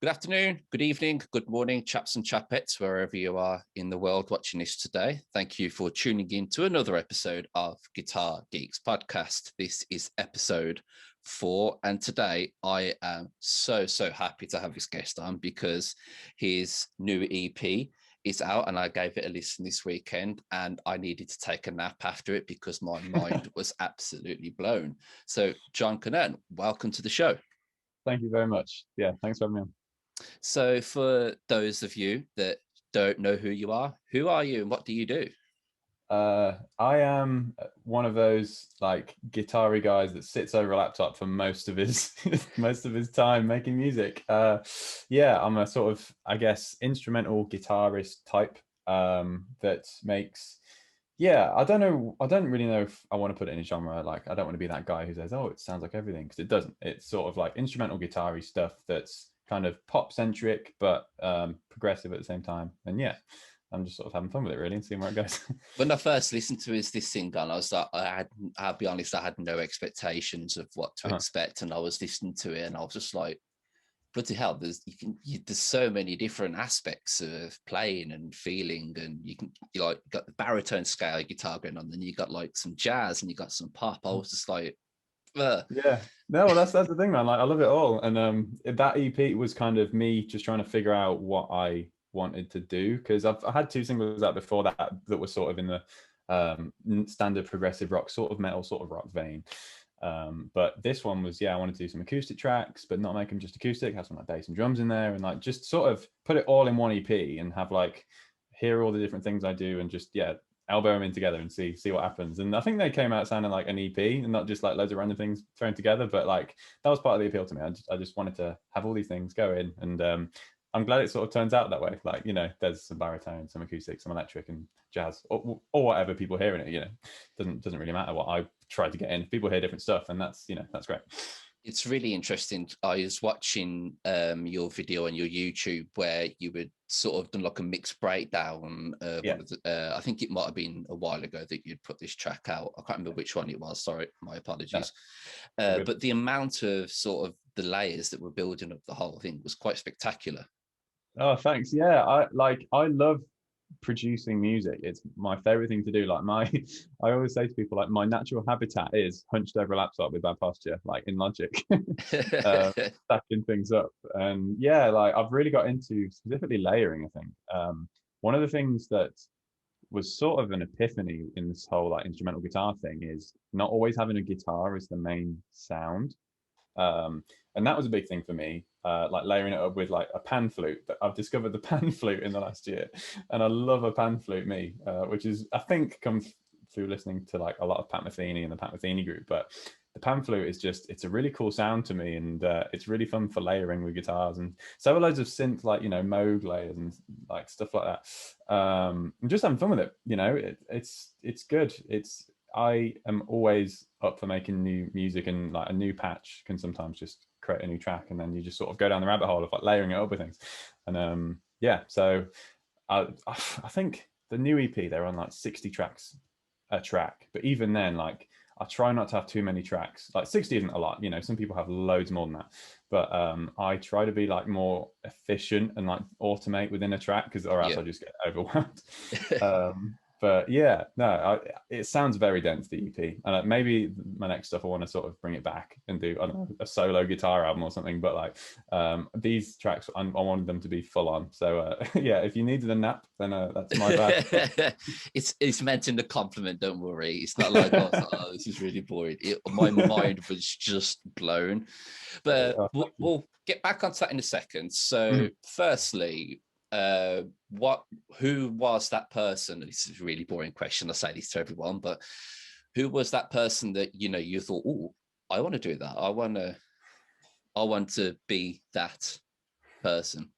Good afternoon, good evening, good morning, chaps and chapettes, wherever you are in the world watching this today. Thank you for tuning in to another episode of Guitar Geeks podcast. This is episode 4, and today I am so happy to have this guest on because his new EP is out, and I gave it a listen this weekend, and I needed to take a nap after it because my mind was absolutely blown. So, John Connearn, welcome to the show. Thank you very much. Yeah, thanks for having me on. So for those of you that don't know who you are you and what do you do? I am one of those like guitar-y guys that sits over a laptop for most of his most of his time making music. Yeah, I'm a sort of, I guess, instrumental guitarist type that makes. Yeah, I don't really know if I want to put it in a genre. Like, I don't want to be that guy who says, "Oh, it sounds like everything," because it doesn't. It's sort of like instrumental guitar-y stuff that's kind of pop-centric but progressive at the same time. And yeah, I'm just sort of having fun with it really and seeing where it goes. When I first listened to this single, I was like, I'll be honest, I had no expectations of what to expect, and I was listening to it, and I was just like, bloody hell, there's so many different aspects of playing and feeling, and you like got the baritone scale guitar going on, then you got like some jazz and you got some pop. I was just like, yeah, no, well, that's the thing, man. Like, I love it all, and that EP was kind of me just trying to figure out what I wanted to do, because I had 2 singles out before that were sort of in the standard progressive rock, sort of metal, sort of rock vein. But this one was, I wanted to do some acoustic tracks, but not make them just acoustic, have some like bass and drums in there, and like just sort of put it all in one EP and have like hear all the different things I do and just elbow them in together and see what happens. And I think they came out sounding like an EP and not just like loads of random things thrown together, but like that was part of the appeal to me. I just wanted to have all these things go in, and I'm glad it sort of turns out that way. Like, there's some baritone, some acoustic, some electric and jazz, or whatever people hear in it. Doesn't really matter what I try to get in. People hear different stuff, and that's great. It's really interesting. I was watching your video on your YouTube where you would sort of done like a mixed breakdown. I think it might have been a while ago that you'd put this track out. I can't remember which one it was. Sorry, my apologies. But the amount of sort of the layers that were building up the whole thing was quite spectacular. Oh, thanks. Yeah, I love producing music. It's my favorite thing to do. Like I always say to people, like, my natural habitat is hunched over a laptop with bad posture, like in Logic, stacking things up. And like I've really got into specifically layering, I think. One of the things that was sort of an epiphany in this whole like instrumental guitar thing is not always having a guitar as the main sound. And that was a big thing for me, like layering it up with like a pan flute. I've discovered the pan flute in the last year, and I love a pan flute, which is, I think, comes through listening to like a lot of Pat Metheny and the Pat Metheny group. But the pan flute is just, it's a really cool sound to me, and it's really fun for layering with guitars, and so are loads of synth, like, Moog layers and like stuff like that. I'm just having fun with it. It's good. I am always up for making new music, and like a new patch can sometimes just create a new track, and then you just sort of go down the rabbit hole of like layering it up with things. And so I think the new EP, they're on like 60 tracks a track, but even then, like, I try not to have too many tracks. Like 60 isn't a lot, some people have loads more than that, but I try to be like more efficient and like automate within a track, because or else I just get overwhelmed. But it sounds very dense, the EP, and maybe my next stuff I want to sort of bring it back and do, I don't know, a solo guitar album or something. But like these tracks, I wanted them to be full on. So if you needed a nap, then that's my bad. It's meant in the compliment, don't worry. It's not like, oh, this is really boring. My mind was just blown. But we'll get back onto that in a second. So firstly, who was that person? This is a really boring question, I say this to everyone, but who was that person that you thought, oh, I want to do that, I want to be that person?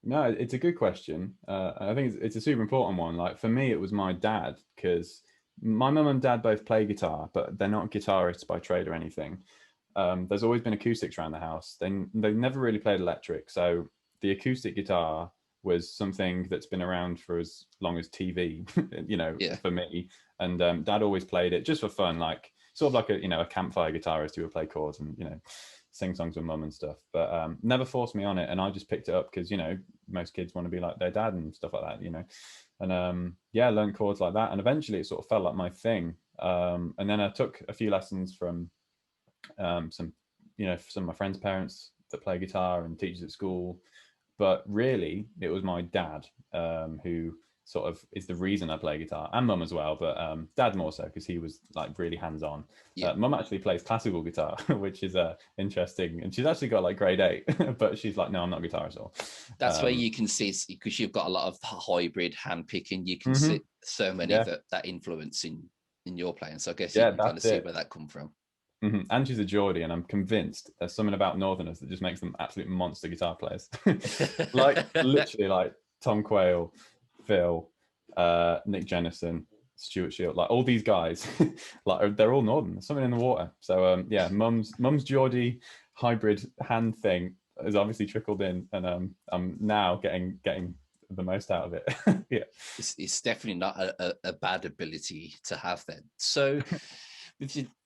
No, it's a good question. I think it's a super important one. Like, for me, it was my dad, because my mum and dad both play guitar, but they're not guitarists by trade or anything. There's always been acoustics around the house. They never really played electric, so the acoustic guitar was something that's been around for as long as TV, for me. And Dad always played it just for fun, like sort of like a campfire guitarist who would play chords and sing songs with mum and stuff, but never forced me on it. And I just picked it up because, you know, most kids want to be like their dad and stuff like that, you know. And yeah, I learned chords like that, and eventually it sort of felt like my thing. And then I took a few lessons from some of my friends' parents that play guitar and teachers at school. But really, it was my dad who sort of is the reason I play guitar, and mum as well, but dad more so because he was like really hands-on. Mum actually plays classical guitar, which is interesting, and she's actually got like grade 8, but she's like, no, I'm not a guitarist at all. That's where you can see, because you've got a lot of hybrid hand picking, you can see so many of that influence in your playing. So I guess you can kind of see where that come from. And she's a Geordie, and I'm convinced there's something about Northerners that just makes them absolute monster guitar players. Like literally, like Tom Quayle, Phil, Nick Jennison, Stuart Shield, like all these guys, like they're all Northern. There's something in the water. So yeah, mum's Geordie hybrid hand thing has obviously trickled in, and I'm now getting the most out of it. Yeah, it's definitely not a bad ability to have then. So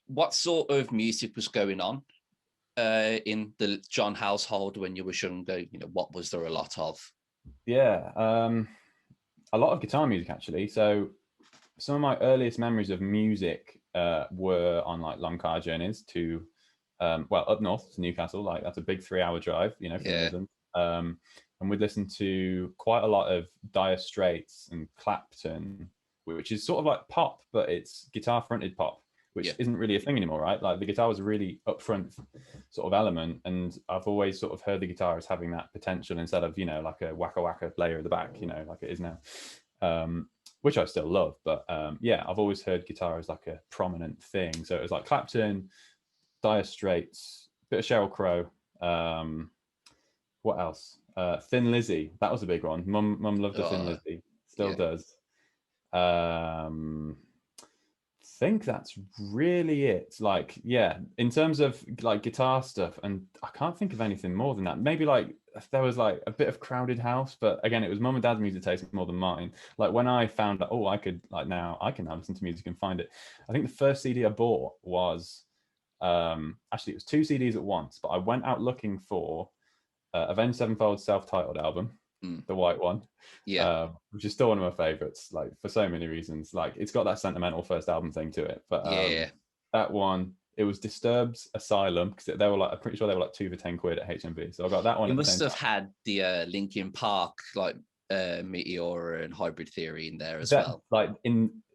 what sort of music was going on in the John household when you were younger? You know, what was there a lot of? Yeah, a lot of guitar music actually. So some of my earliest memories of music were on like long car journeys to up north to Newcastle. Like that's a big 3-hour drive, you know, from England. And we'd listen to quite a lot of Dire Straits and Clapton, which is sort of like pop, but it's guitar fronted pop, which isn't really a thing anymore, right? Like the guitar was a really upfront sort of element, and I've always sort of heard the guitar as having that potential instead of, you know, like a wacka wacka player at the back, you know, like it is now, which I still love. But yeah, I've always heard guitar as like a prominent thing. So it was like Clapton, Dire Straits, bit of Sheryl Crow. What else? Thin Lizzy, that was a big one. Mum loved the Thin Lizzy, still does. Think that's really it. Like, yeah, in terms of like guitar stuff, and I can't think of anything more than that. Maybe like there was like a bit of Crowded House, but again, it was mum and dad's music taste more than mine. Like when I found that, I could like now listen to music and find it. I think the first CD I bought was actually it was 2 CDs at once, but I went out looking for Avenged Sevenfold's self-titled album, the white one, which is still one of my favorites, like for so many reasons. Like it's got that sentimental first album thing to it, but that one, it was Disturbed's Asylum, because they were like, I'm pretty sure they were like 2 for 10 quid at HMV, so I got that one. You must have had the Linkin Park like Meteor and Hybrid Theory in there as well, like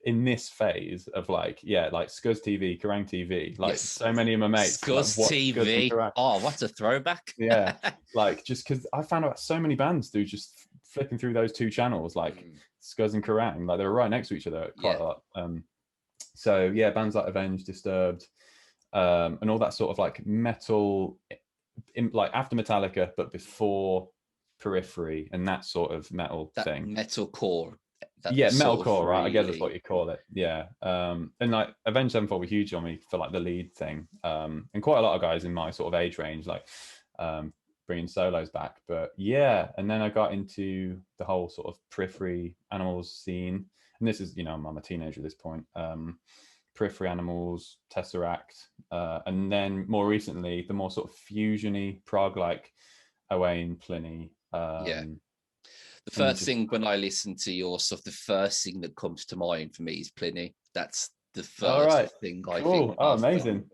in this phase of like Scuzz TV, Kerrang TV, like so many of my mates. Scuzz like, TV. Oh, what a throwback. Yeah, like just because I found out so many bands through just flipping through those 2 channels, like Scuzz and Kerrang, like they were right next to each other quite a lot. So yeah, bands like Avenged, Disturbed, and all that sort of like metal, like after Metallica, but before Periphery and that sort of metal thing. Metalcore. Metalcore, right? I guess that's what you call it. Yeah. And like Avenged Sevenfold were huge on me for like the lead thing. And quite a lot of guys in my sort of age range, like bringing solos back. But yeah, and then I got into the whole sort of Periphery, Animals scene. And this is, you know, I'm a teenager at this point. Periphery, Animals, Tesseract, and then more recently, the more sort of fusiony prog like Owain, Pliny. The first thing when I listen to your stuff, the first thing that comes to mind for me is Pliny. That's the first thing I think. Oh, amazing!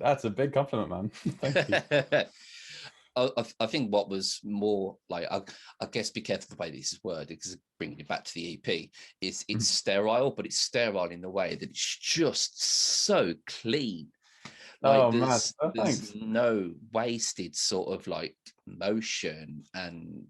That's a big compliment, man. Thank you. I think what was more like, I guess, be careful the way this is worded, because bringing it back to the EP, it's sterile, but it's sterile in the way that it's just so clean. Like there's no wasted sort of like motion, and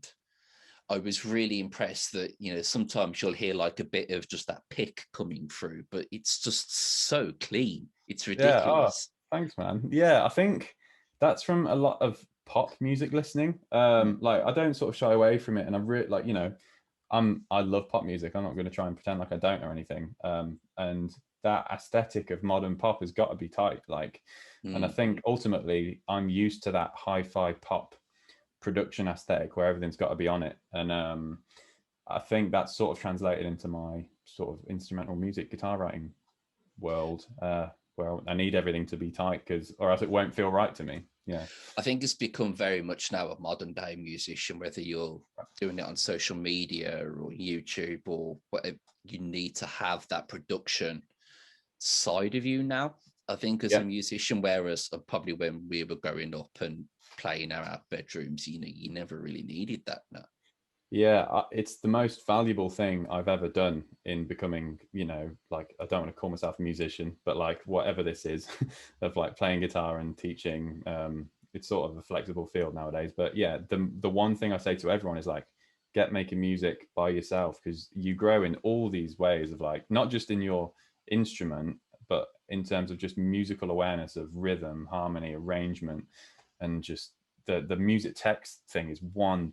I was really impressed that, you know, sometimes you'll hear like a bit of just that pick coming through, but it's just so clean. It's ridiculous. Thanks, man. Yeah, I think that's from a lot of pop music listening. Like I don't sort of shy away from it, and I'm really like, you know, I love pop music. I'm not going to try and pretend like I don't or anything. And that aesthetic of modern pop has got to be tight. Like, and I think ultimately I'm used to that hi-fi pop production aesthetic where everything's got to be on it, and I think that's sort of translated into my sort of instrumental music guitar writing world, where I need everything to be tight, or else it won't feel right to me. Yeah. I think it's become very much now a modern day musician, whether you're doing it on social media or YouTube or whatever, you need to have that production side of you now. I think as a musician, whereas probably when we were growing up and playing in our bedrooms, you never really needed that now. Yeah, it's the most valuable thing I've ever done in becoming, like, I don't want to call myself a musician, but like whatever this is of like playing guitar and teaching, it's sort of a flexible field nowadays. But yeah, the one thing I say to everyone is like, get making music by yourself, because you grow in all these ways of like, not just in your instrument, but in terms of just musical awareness of rhythm, harmony, arrangement, and just the music text thing is one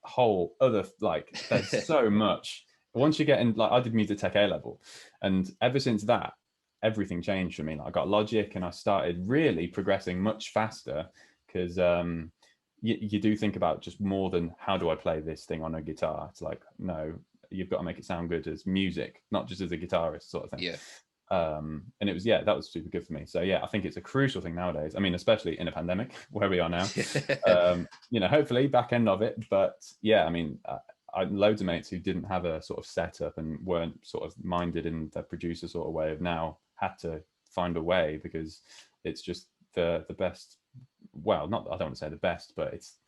whole other, like, there's so much. Once you get in, like, I did music tech A level, and ever since that, everything changed for me. Like, I got Logic and I started really progressing much faster, because you do think about just more than how do I play this thing on a guitar. It's like, no, you've got to make it sound good as music, not just as a guitarist, sort of thing. Yeah. And it was, that was super good for me. So yeah, I think it's a crucial thing nowadays. I mean, especially in a pandemic where we are now. Hopefully back end of it. But yeah, I mean, I had loads of mates who didn't have a sort of setup and weren't sort of minded in the producer sort of way, of now had to find a way, because it's just the best. Well, not, I don't want to say the best, but it's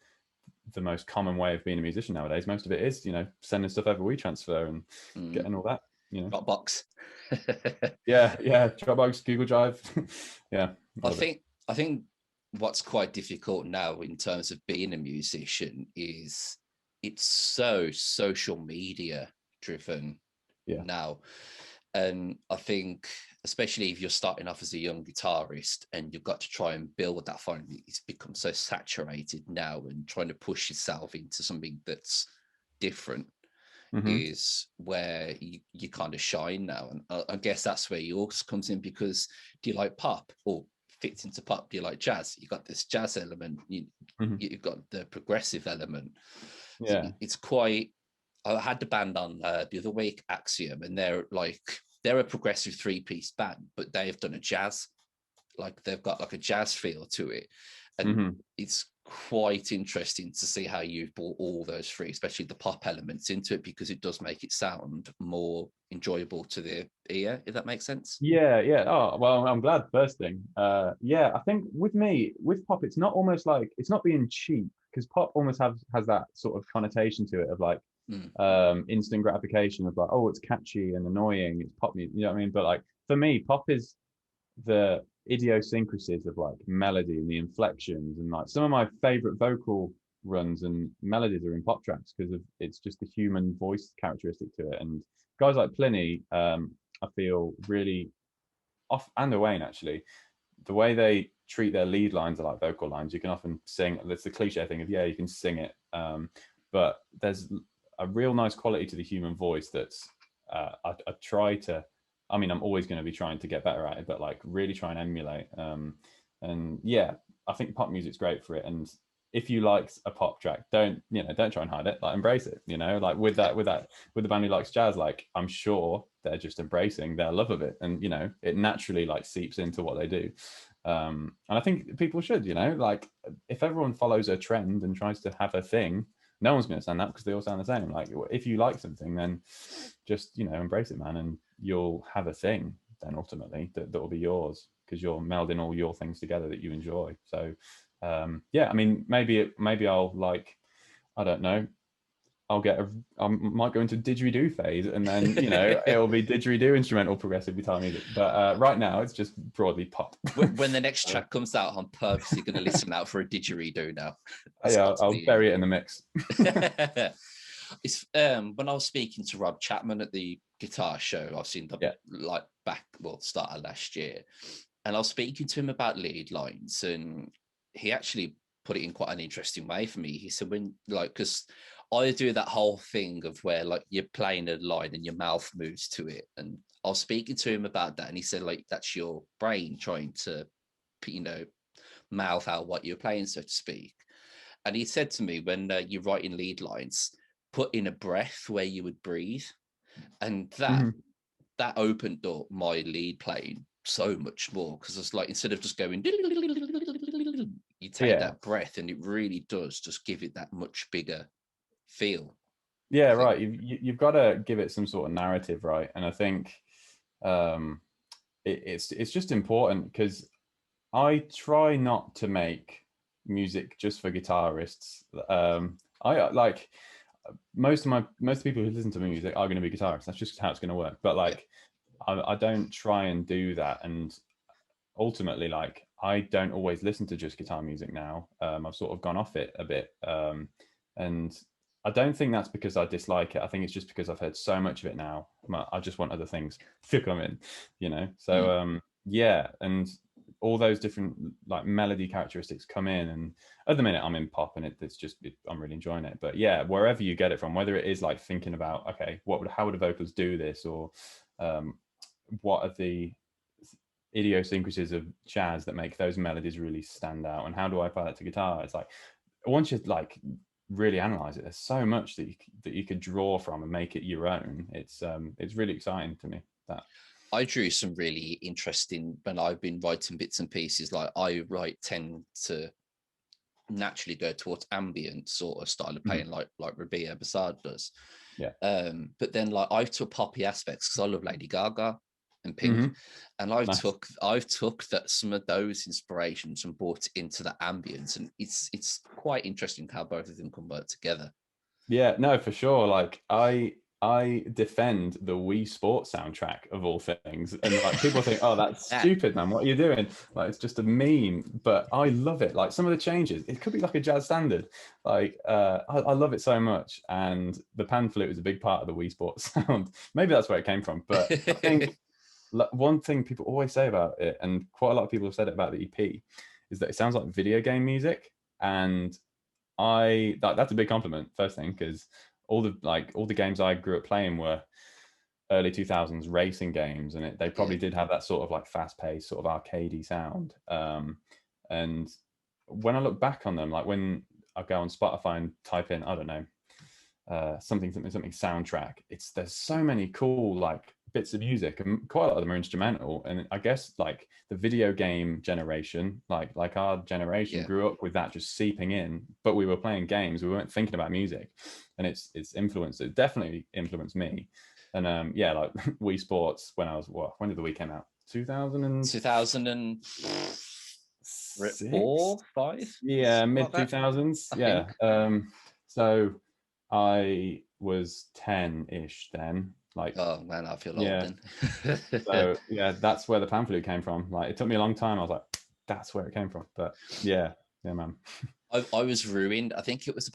the most common way of being a musician nowadays. Most of it is, sending stuff over WeTransfer and getting all that. Dropbox. yeah, Dropbox, Google Drive. Yeah, I think what's quite difficult now in terms of being a musician is it's so social media driven now. And I think, especially if you're starting off as a young guitarist and you've got to try and build that following, it's become so saturated now, and trying to push yourself into something that's different is where you kind of shine now. And I guess that's where yours comes in, because do you like pop, or fits into pop? Do you like jazz? You got this jazz element, you've got the progressive element. Yeah. So it's quite, I had the band on the other week, Axiom, and they're a progressive 3-piece band, but they've done a jazz, like they've got like a jazz feel to it. And it's quite interesting to see how you've brought all those three, especially the pop elements, into it, because it does make it sound more enjoyable to the ear, if that makes sense. Yeah. Oh, well, I'm glad. First thing. I think with me, with pop, it's not almost like, it's not being cheap, because pop almost has that sort of connotation to it of like instant gratification of like, oh, it's catchy and annoying, it's pop music, you know what I mean? But like, for me, pop is the idiosyncrasies of like melody and the inflections, and like some of my favorite vocal runs and melodies are in pop tracks, because of it's just the human voice characteristic to it. And guys like Pliny, I feel really off, and Wayne actually, the way they treat their lead lines are like vocal lines. You can often sing, that's the cliche thing of, you can sing it, but there's a real nice quality to the human voice that's I try to, I mean, I'm always going to be trying to get better at it, but like really try and emulate. And yeah, I think pop music's great for it. And if you like a pop track, don't try and hide it, like embrace it, like with the band who likes jazz, like I'm sure they're just embracing their love of it. And, it naturally like seeps into what they do. And I think people should, like if everyone follows a trend and tries to have a thing, no one's going to stand that, because they all sound the same. Like if you like something, then just, embrace it, man. And you'll have a thing then ultimately that will be yours, because you're melding all your things together that you enjoy. So I mean, maybe I'll like, I don't know, I might go into didgeridoo phase, and then it'll be didgeridoo instrumental progressive guitar music. But right now it's just broadly pop. When the next track comes out, I'm purposely going to listen out for a didgeridoo now. I'll bury it in the mix. It's when I was speaking to Rob Chapman at the guitar show, I've seen the start of last year, and I was speaking to him about lead lines, and he actually put it in quite an interesting way for me. He said, when because I do that whole thing of where like you're playing a line and your mouth moves to it, and I was speaking to him about that, and he said like that's your brain trying to mouth out what you're playing, so to speak. And he said to me, when you're writing lead lines, put in a breath where you would breathe, and that opened up my lead playing so much more, because it's like, instead of just going, you take that breath, and it really does just give it that much bigger feel. Yeah, right. You've got to give it some sort of narrative, right? And I think it's just important, because I try not to make music just for guitarists. I like most people who listen to music are going to be guitarists. That's just how it's going to work. But like, I don't try and do that. And ultimately, like, I don't always listen to just guitar music now. I've sort of gone off it a bit. And I don't think that's because I dislike it. I think it's just because I've heard so much of it now. I just want other things to come in, you know? So, yeah. And all those different like melody characteristics come in, and at the minute I'm in pop, and I'm really enjoying it. But yeah, wherever you get it from, whether it is like thinking about, okay, how would the vocals do this, or what are the idiosyncrasies of jazz that make those melodies really stand out, and how do I apply that to guitar? It's like, once you like really analyze it, there's so much that you could draw from and make it your own. It's really exciting to me. That I drew some really interesting, when I've been writing bits and pieces, like I tend to naturally go towards ambient sort of style of playing, like Rabia Bassard does. Yeah. But then like I took poppy aspects, because I love Lady Gaga and Pink, and I've took that some of those inspirations and brought it into the ambience, and it's quite interesting how both of them can work together. Yeah, no, for sure. Like I defend the Wii Sports soundtrack of all things, and like people think, oh, that's stupid, man. What are you doing? Like, it's just a meme, but I love it. Like, some of the changes, it could be like a jazz standard. Like, I love it so much, and the pan flute is a big part of the Wii Sports sound. Maybe that's where it came from, but I think one thing people always say about it, and quite a lot of people have said it about the EP, is that it sounds like video game music, and that's a big compliment, first thing, because all the games I grew up playing were early 2000s racing games, and they probably did have that sort of like fast-paced, sort of arcadey sound. And when I look back on them, like when I go on Spotify and type in, I don't know, something soundtrack, there's so many cool like bits of music, and quite a lot of them are instrumental. And I guess like the video game generation, like our generation, grew up with that just seeping in, but we were playing games, we weren't thinking about music, and it definitely influenced me. And like Wii Sports, when did the Wii came out? 2004, 5? Yeah, mid 2000s. Yeah. So I was 10-ish then. Like, oh man, I feel old then. So yeah, that's where the pan flute came from. Like, it took me a long time. I was like, that's where it came from. But yeah, man. I was ruined. I think it was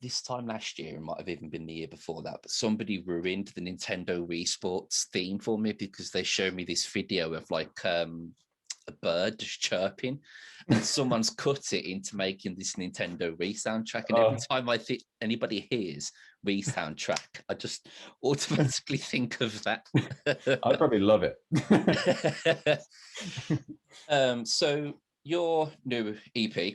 this time last year. It might have even been the year before that. But somebody ruined the Nintendo Wii Sports theme for me, because they showed me this video of like a bird just chirping, and someone's cut it into making this Nintendo Wii soundtrack. And every time I think anybody hears Wii soundtrack, I just automatically think of that. I'd probably love it. So your new EP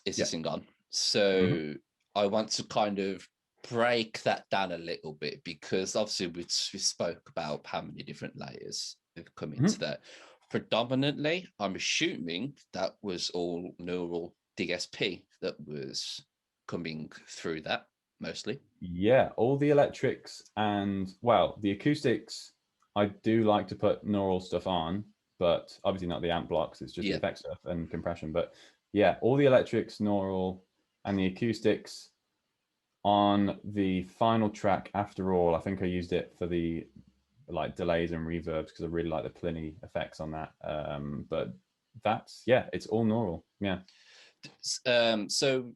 is Sing On. So I want to kind of break that down a little bit, because obviously we spoke about how many different layers have come into that. Predominantly, I'm assuming that was all neural DSP that was coming through that, mostly. Yeah, all the electrics and, well, the acoustics, I do like to put neural stuff on, but obviously not the amp blocks. It's just the effect stuff and compression. But yeah, all the electrics, neural, and the acoustics on the final track, After All. I think I used it for the like delays and reverbs, because I really like the Pliny effects on that. But it's all neural. Yeah. So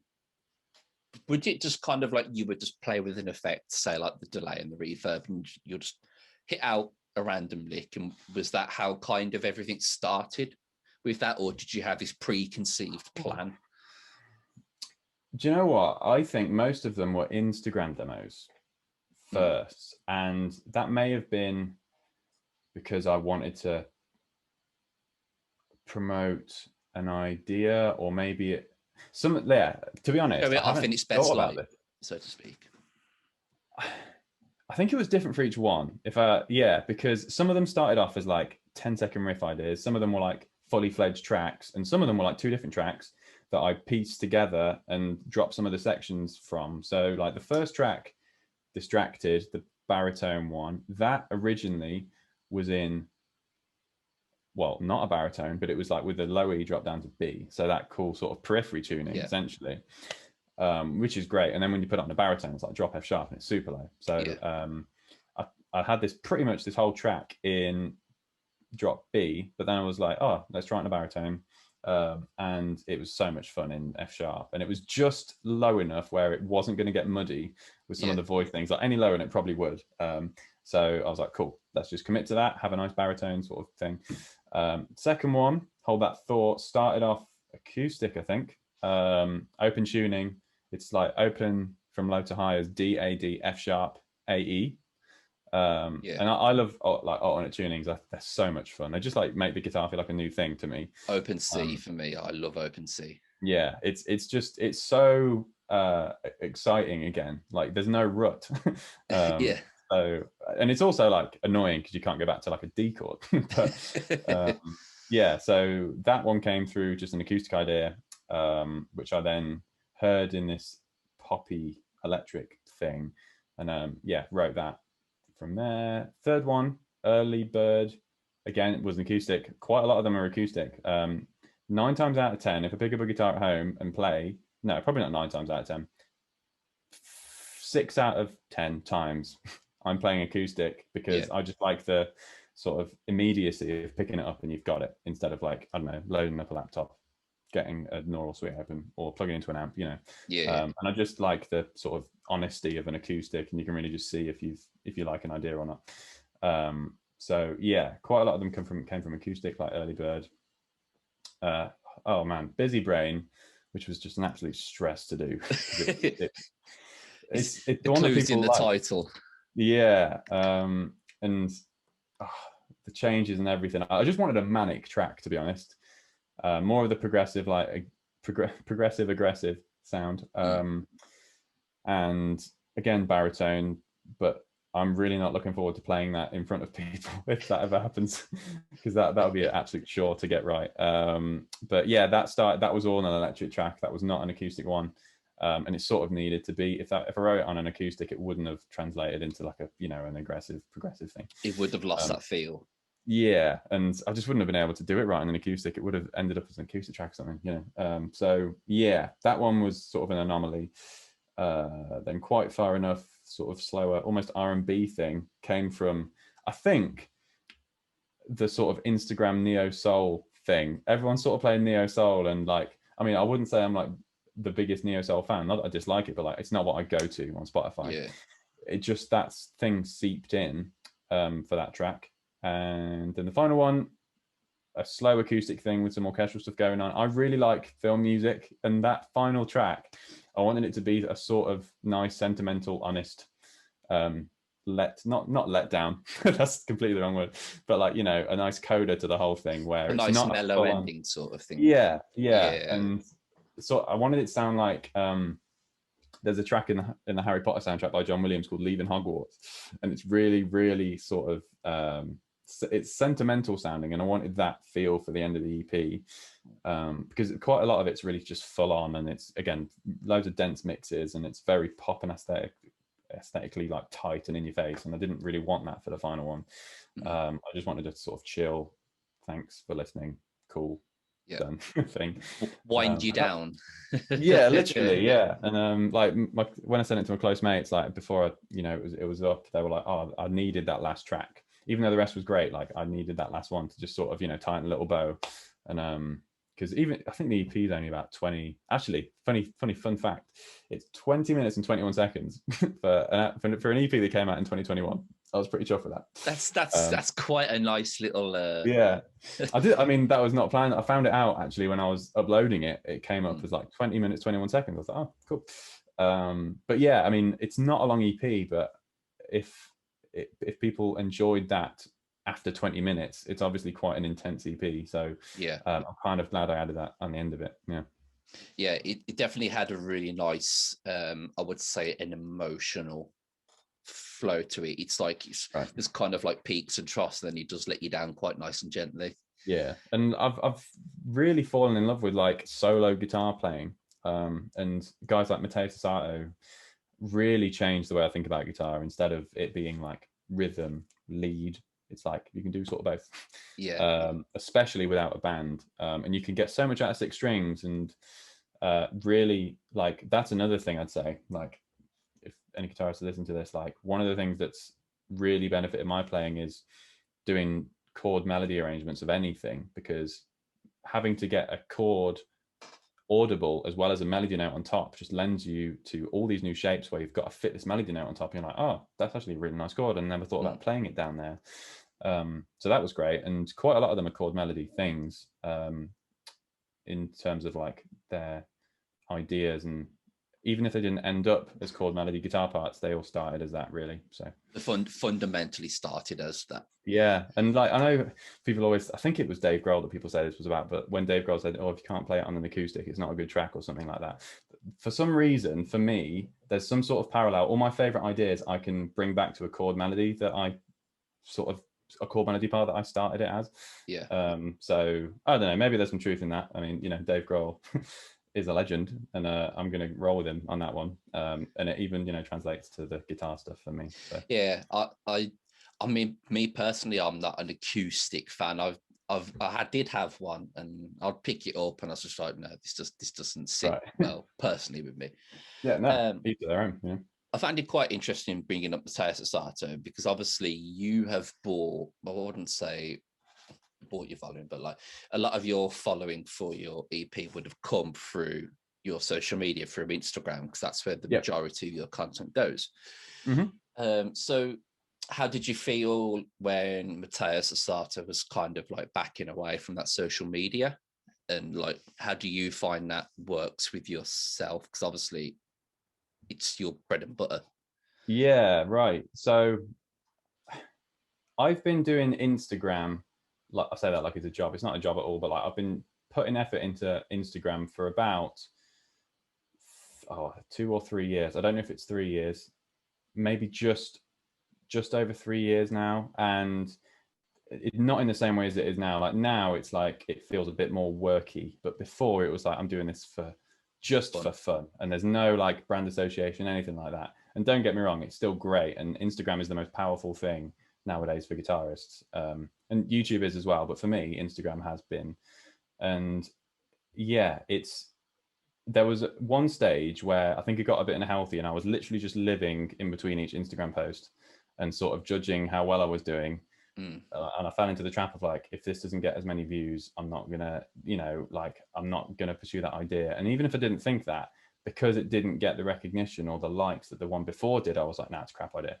would it just kind of like you would just play with an effect, say like the delay and the reverb, and you'll just hit out a random lick? And was that how kind of everything started with that, or did you have this preconceived plan? Do you know what? I think most of them were Instagram demos first, and that may have been because I wanted to promote an idea, or maybe to be honest, I haven't its best about light, so to speak. I think it was different for each one. Because some of them started off as like 10-second riff ideas, some of them were like fully fledged tracks, and some of them were like 2 different tracks that I pieced together and dropped some of the sections from. So like the first track, Distracted, the baritone one, that originally was in, well, not a baritone, but it was like with the low E drop down to B. So that cool sort of periphery tuning, essentially, which is great. And then when you put it on a baritone, it's like drop F sharp and it's super low. So I had this pretty much this whole track in drop B, but then I was like, oh, let's try it in a baritone. And it was so much fun in F sharp, and it was just low enough where it wasn't going to get muddy with some of the voice things. Like any lower, and it probably would. So I was like, cool, let's just commit to that, have a nice baritone sort of thing. Second one, Hold That Thought, started off acoustic, I think. Open tuning, it's like open from low to high as D, A, D, F sharp, A, E. And I love like alternate tunings. They're so much fun. They just like make the guitar feel like a new thing to me. Open C for me. I love open C. Yeah, it's so exciting again. Like there's no rut. So, and it's also like annoying because you can't go back to like a D chord. But so that one came through just an acoustic idea, which I then heard in this poppy electric thing, and wrote that from there. Third one, Early Bird, again, it was an acoustic. Quite a lot of them are acoustic. 9 times out of 10, if I pick up a guitar at home and play, no, probably not 9 times out of 10, 6 out of 10 times I'm playing acoustic, because I just like the sort of immediacy of picking it up and you've got it, instead of like, I don't know, loading up a laptop, getting a neural suite open, or plugging into an amp, you know. And I just like the sort of honesty of an acoustic, and you can really just see if you like an idea or not. So yeah, quite a lot of them came from acoustic, like Early Bird. Oh man, Busy Brain, which was just an absolute stress to do. It's the one that people in the like. title. Yeah, and the changes and everything. I just wanted a manic track, to be honest. More of the progressive, like progressive aggressive sound. And again, baritone, but I'm really not looking forward to playing that in front of people if that ever happens, because that would be an absolute chore to get right. But yeah, that was all an electric track. That was not an acoustic one. And it sort of needed to be. If I wrote it on an acoustic, it wouldn't have translated into like a, you know, an aggressive progressive thing. It would have lost that feel. Yeah, and I just wouldn't have been able to do it right on an acoustic. It would have ended up as an acoustic track or something, you know. So yeah, that one was sort of an anomaly. Then Quite Far Enough, sort of slower, almost R&B thing, came from, I think, the sort of Instagram neo soul thing. Everyone's sort of playing neo soul, and like, I mean, I wouldn't say I'm like the biggest neo soul fan. Not that I dislike it, but like, it's not what I go to on Spotify. Yeah, it just, that thing seeped in for that track. And then the final one, a slow acoustic thing with some orchestral stuff going on. I really like film music, and that final track, I wanted it to be a sort of nice, sentimental, honest, not let down. That's completely the wrong word, but like, you know, a nice coda to the whole thing, where a it's nice not mellow ending sort of thing. Yeah. And so I wanted it to sound like there's a track in the Harry Potter soundtrack by John Williams called Leaving Hogwarts, and it's really, really sort of it's sentimental sounding, and I wanted that feel for the end of the EP, because quite a lot of it's really just full on, and it's, again, loads of dense mixes, and it's very pop and aesthetically like tight and in your face, and I didn't really want that for the final one. I just wanted to sort of chill, thanks for listening, cool, done thing, wind you down. Yeah, literally. Yeah. And like when I sent it to my close mates, like before it was up, they were like, oh, I needed that last track, even though the rest was great. Like, I needed that last one to just sort of, you know, tighten a little bow. And because even I think the EP is only about 20, actually, fun fact, it's 20 minutes and 21 seconds for an EP that came out in 2021. I was pretty chuffed with that. That's quite a nice little yeah. I mean, that was not planned. I found it out actually when I was uploading it. It came up as like 20 minutes 21 seconds. I was like, oh, cool. But yeah, I mean, it's not a long EP, but if people enjoyed that after 20 minutes, it's obviously quite an intense EP. So yeah, I'm kind of glad I added that on the end of it. Yeah, it definitely had a really nice, I would say, an emotional flow to it. It's like there's kind of like peaks and troughs, and then he does let you down quite nice and gently. Yeah, and I've really fallen in love with like solo guitar playing, and guys like Matteo Sasato really changed the way I think about guitar. Instead of it being like rhythm, lead, it's like you can do sort of both. Yeah. Especially without a band, and you can get so much out of six strings, and really like that's another thing I'd say. Like, if any guitarists listen to this, like one of the things that's really benefited my playing is doing chord melody arrangements of anything, because having to get a chord audible as well as a melody note on top just lends you to all these new shapes where you've got to fit this melody note on top. And you're like, oh, that's actually a really nice chord, and never thought about playing it down there. So that was great, and quite a lot of them are chord melody things, in terms of like their ideas, and even if they didn't end up as chord melody guitar parts, they all started as that, really. So The fundamentally started as that. yeah, and like I know people always, I think it was Dave Grohl that people say this was about, but when Dave Grohl said, "Oh, if you can't play it on an acoustic, it's not a good track," or something like that. For some reason, for me, there's some sort of parallel. All my favorite ideas I can bring back to a chord melody that I sort of a chord melody part that I started it as. Yeah. So I don't know, maybe there's some truth in that. I mean, Dave Grohl is a legend, and I'm going to roll with him on that one. And it even translates to the guitar stuff for me. So Yeah, I mean, me personally, I'm not an acoustic fan. I did have one, and I'd pick it up, and I was just like, no, this doesn't sit right. well personally with me. Yeah, no, Um, each to their own. Yeah. I found it quite interesting bringing up Matteo Sasato, because obviously you have bought, I wouldn't say bought your following, but like a lot of your following for your EP would have come through your social media, through Instagram, because that's where the Yep. majority of your content goes. Mm-hmm. So how did you feel when Matteo Sasato was kind of like backing away from that social media? And like, how do you find that works with yourself? Because obviously it's your bread and butter. Yeah, right. So I've been doing Instagram, like I say that like it's a job. It's not a job at all, but like I've been putting effort into Instagram for about 2 or 3 years. I don't know if it's 3 years, maybe just over 3 years now, and it's not in the same way as it is now. Like now, it's like it feels a bit more worky, but before it was like I'm doing this for just Fun. for fun, and there's no like brand association, anything like that. And don't get me wrong, it's still great, and Instagram is the most powerful thing nowadays for guitarists, and YouTube is as well. But for me, Instagram has been, and yeah, there was one stage where I think it got a bit unhealthy, and I was literally just living in between each Instagram post and sort of judging how well I was doing. And I fell into the trap of like, if this doesn't get as many views, I'm not gonna, like I'm not gonna pursue that idea. And even if I didn't think that, because it didn't get the recognition or the likes that the one before did, I was like, nah, it's a crap idea.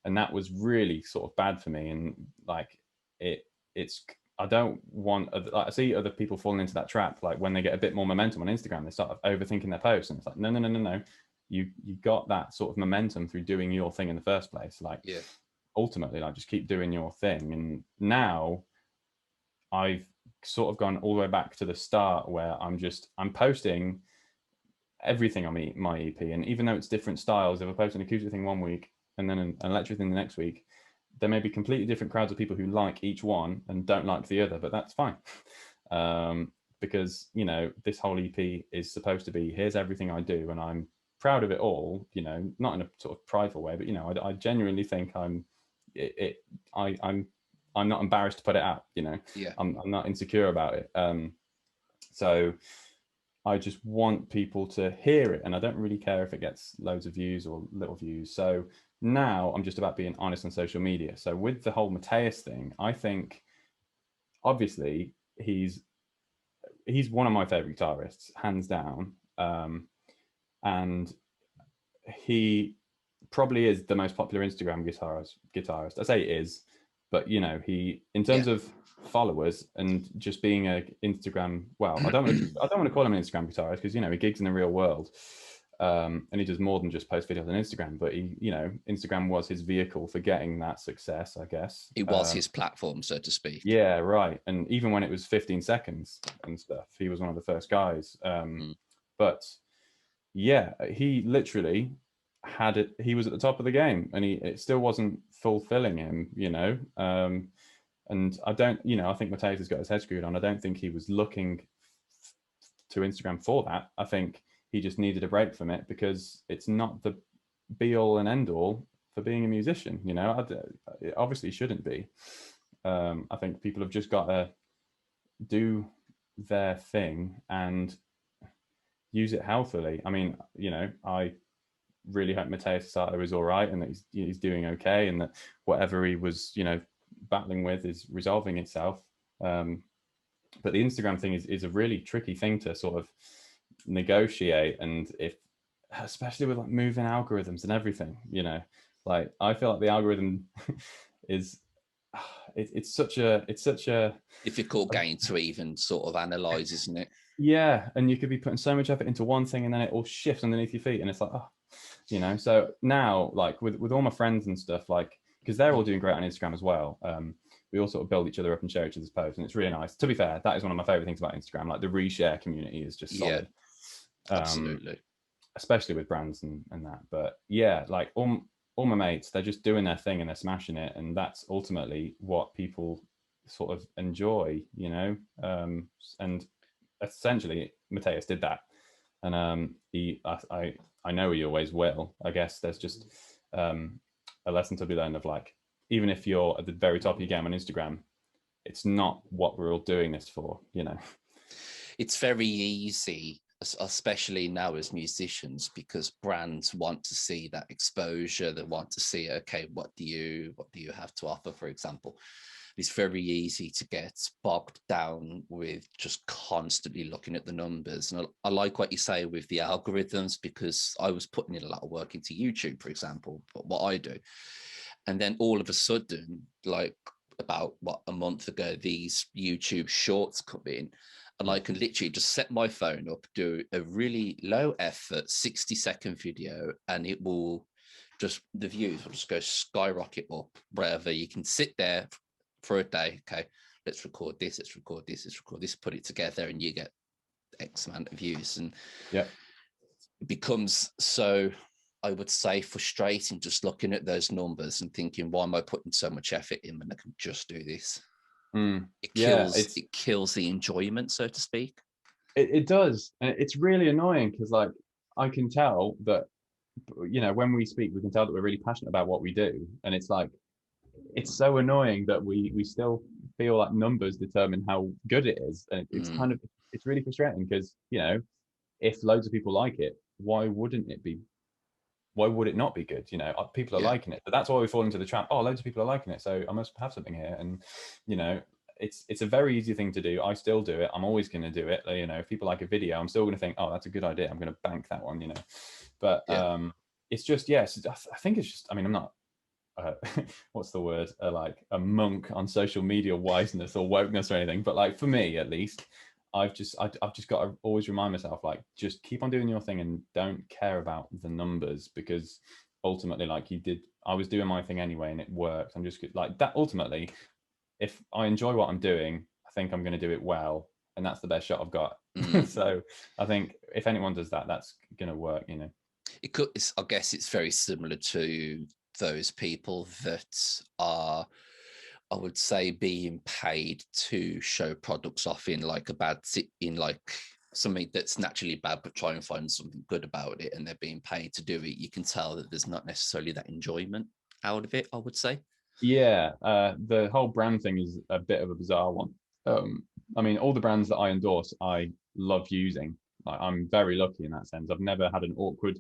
And that was really sort of bad for me. And like it's I don't want, like, I see other people falling into that trap. Like when they get a bit more momentum on Instagram, they start overthinking their posts, and it's like, no, no, no, no, no. You got that sort of momentum through doing your thing in the first place. Like, Yeah. ultimately, like just keep doing your thing. And now I've sort of gone all the way back to the start, where I'm posting everything on my EP, and even though it's different styles, if I post an acoustic thing one week and then an electric thing the next week, there may be completely different crowds of people who like each one and don't like the other, but that's fine. Because this whole EP is supposed to be, here's everything I do, and I'm proud of it all. Not in a sort of prideful way, but I genuinely think I'm not embarrassed to put it out. Yeah. I'm not insecure about it. So I just want people to hear it, and I don't really care if it gets loads of views or little views. So now I'm just about being honest on social media. So with the whole Mateus thing, I think obviously he's one of my favorite guitarists, hands down, and he probably is the most popular Instagram guitarist. I say is, but he, in terms Yeah. of followers and just being a Instagram, well, I don't want to call him an Instagram guitarist, because he gigs in the real world, and he does more than just post videos on Instagram. But Instagram was his vehicle for getting that success, I guess. It was his platform, so to speak. Yeah, right. And even when it was 15 seconds and stuff, he was one of the first guys. But yeah, he literally had it. He was at the top of the game, and it still wasn't fulfilling him. And I don't, I think Mateus has got his head screwed on. I don't think he was looking to Instagram for that. I think he just needed a break from it because it's not the be all and end all for being a musician. It obviously shouldn't be. I think people have just got to do their thing and use it healthily. I mean, I really hope Mateus Sato is all right and that he's doing okay, and that whatever he was, battling with is resolving itself. But the Instagram thing is a really tricky thing to sort of negotiate, and especially with like moving algorithms and everything, like I feel like the algorithm is it's such a difficult game to even sort of analyze, isn't it? Yeah, and you could be putting so much effort into one thing and then it all shifts underneath your feet, and it's like, so now, like with all my friends and stuff, like, because they're all doing great on Instagram as well, we all sort of build each other up and share each other's posts, and it's really nice. To be fair, that is one of my favorite things about Instagram. Like the reshare community is just solid. Absolutely. Especially with brands and that. But yeah, like all my mates, they're just doing their thing and they're smashing it, and that's ultimately what people sort of enjoy, and essentially Mateus did that, and I know he always will. I guess there's just a lesson to be learned of, like, even if you're at the very top of your game on Instagram, it's not what we're all doing this for. It's very easy, especially now as musicians, because brands want to see that exposure. They want to see, okay, what do you have to offer, for example. It's very easy to get bogged down with just constantly looking at the numbers. And I like what you say with the algorithms, because I was putting in a lot of work into YouTube, for example, what I do. And then all of a sudden, like about a month ago, these YouTube shorts come in, and I can literally just set my phone up, do a really low effort 60-second video, and it will just, the views will just go skyrocket up wherever. You can sit there for a day. Okay, let's record this, put it together, and you get X amount of views. And yeah, it becomes so, I would say, frustrating just looking at those numbers and thinking, why am I putting so much effort in when I can just do this? It kills the enjoyment, so to speak. It does, and it's really annoying because, like, I can tell that, when we speak, we can tell that we're really passionate about what we do, and it's like, it's so annoying that we still feel like numbers determine how good it is, and it's kind of, it's really frustrating because, if loads of people like it, why would it not be good? People are liking it, but that's why we fall into the trap. Oh, loads of people are liking it, so I must have something here. And it's a very easy thing to do. I still do it. I'm always going to do it. If people like a video, I'm still going to think, oh, that's a good idea, I'm going to bank that one. But it's just, yes, I think it's just, I mean, I'm not what's the word, like a monk on social media wiseness or wokeness or anything, but like for me at least, I've just got to always remind myself, like, just keep on doing your thing and don't care about the numbers, because ultimately, like you did, I was doing my thing anyway and it worked. I'm just like that. Ultimately, if I enjoy what I'm doing, I think I'm going to do it well, and that's the best shot I've got. So I think if anyone does that, that's going to work. It could. I guess it's very similar to those people that are, I would say, being paid to show products off in like something that's naturally bad, but try and find something good about it, and they're being paid to do it. You can tell that there's not necessarily that enjoyment out of it, I would say. Yeah, the whole brand thing is a bit of a bizarre one. I mean, all the brands that I endorse, I love using. Like, I'm very lucky in that sense. I've never had an awkward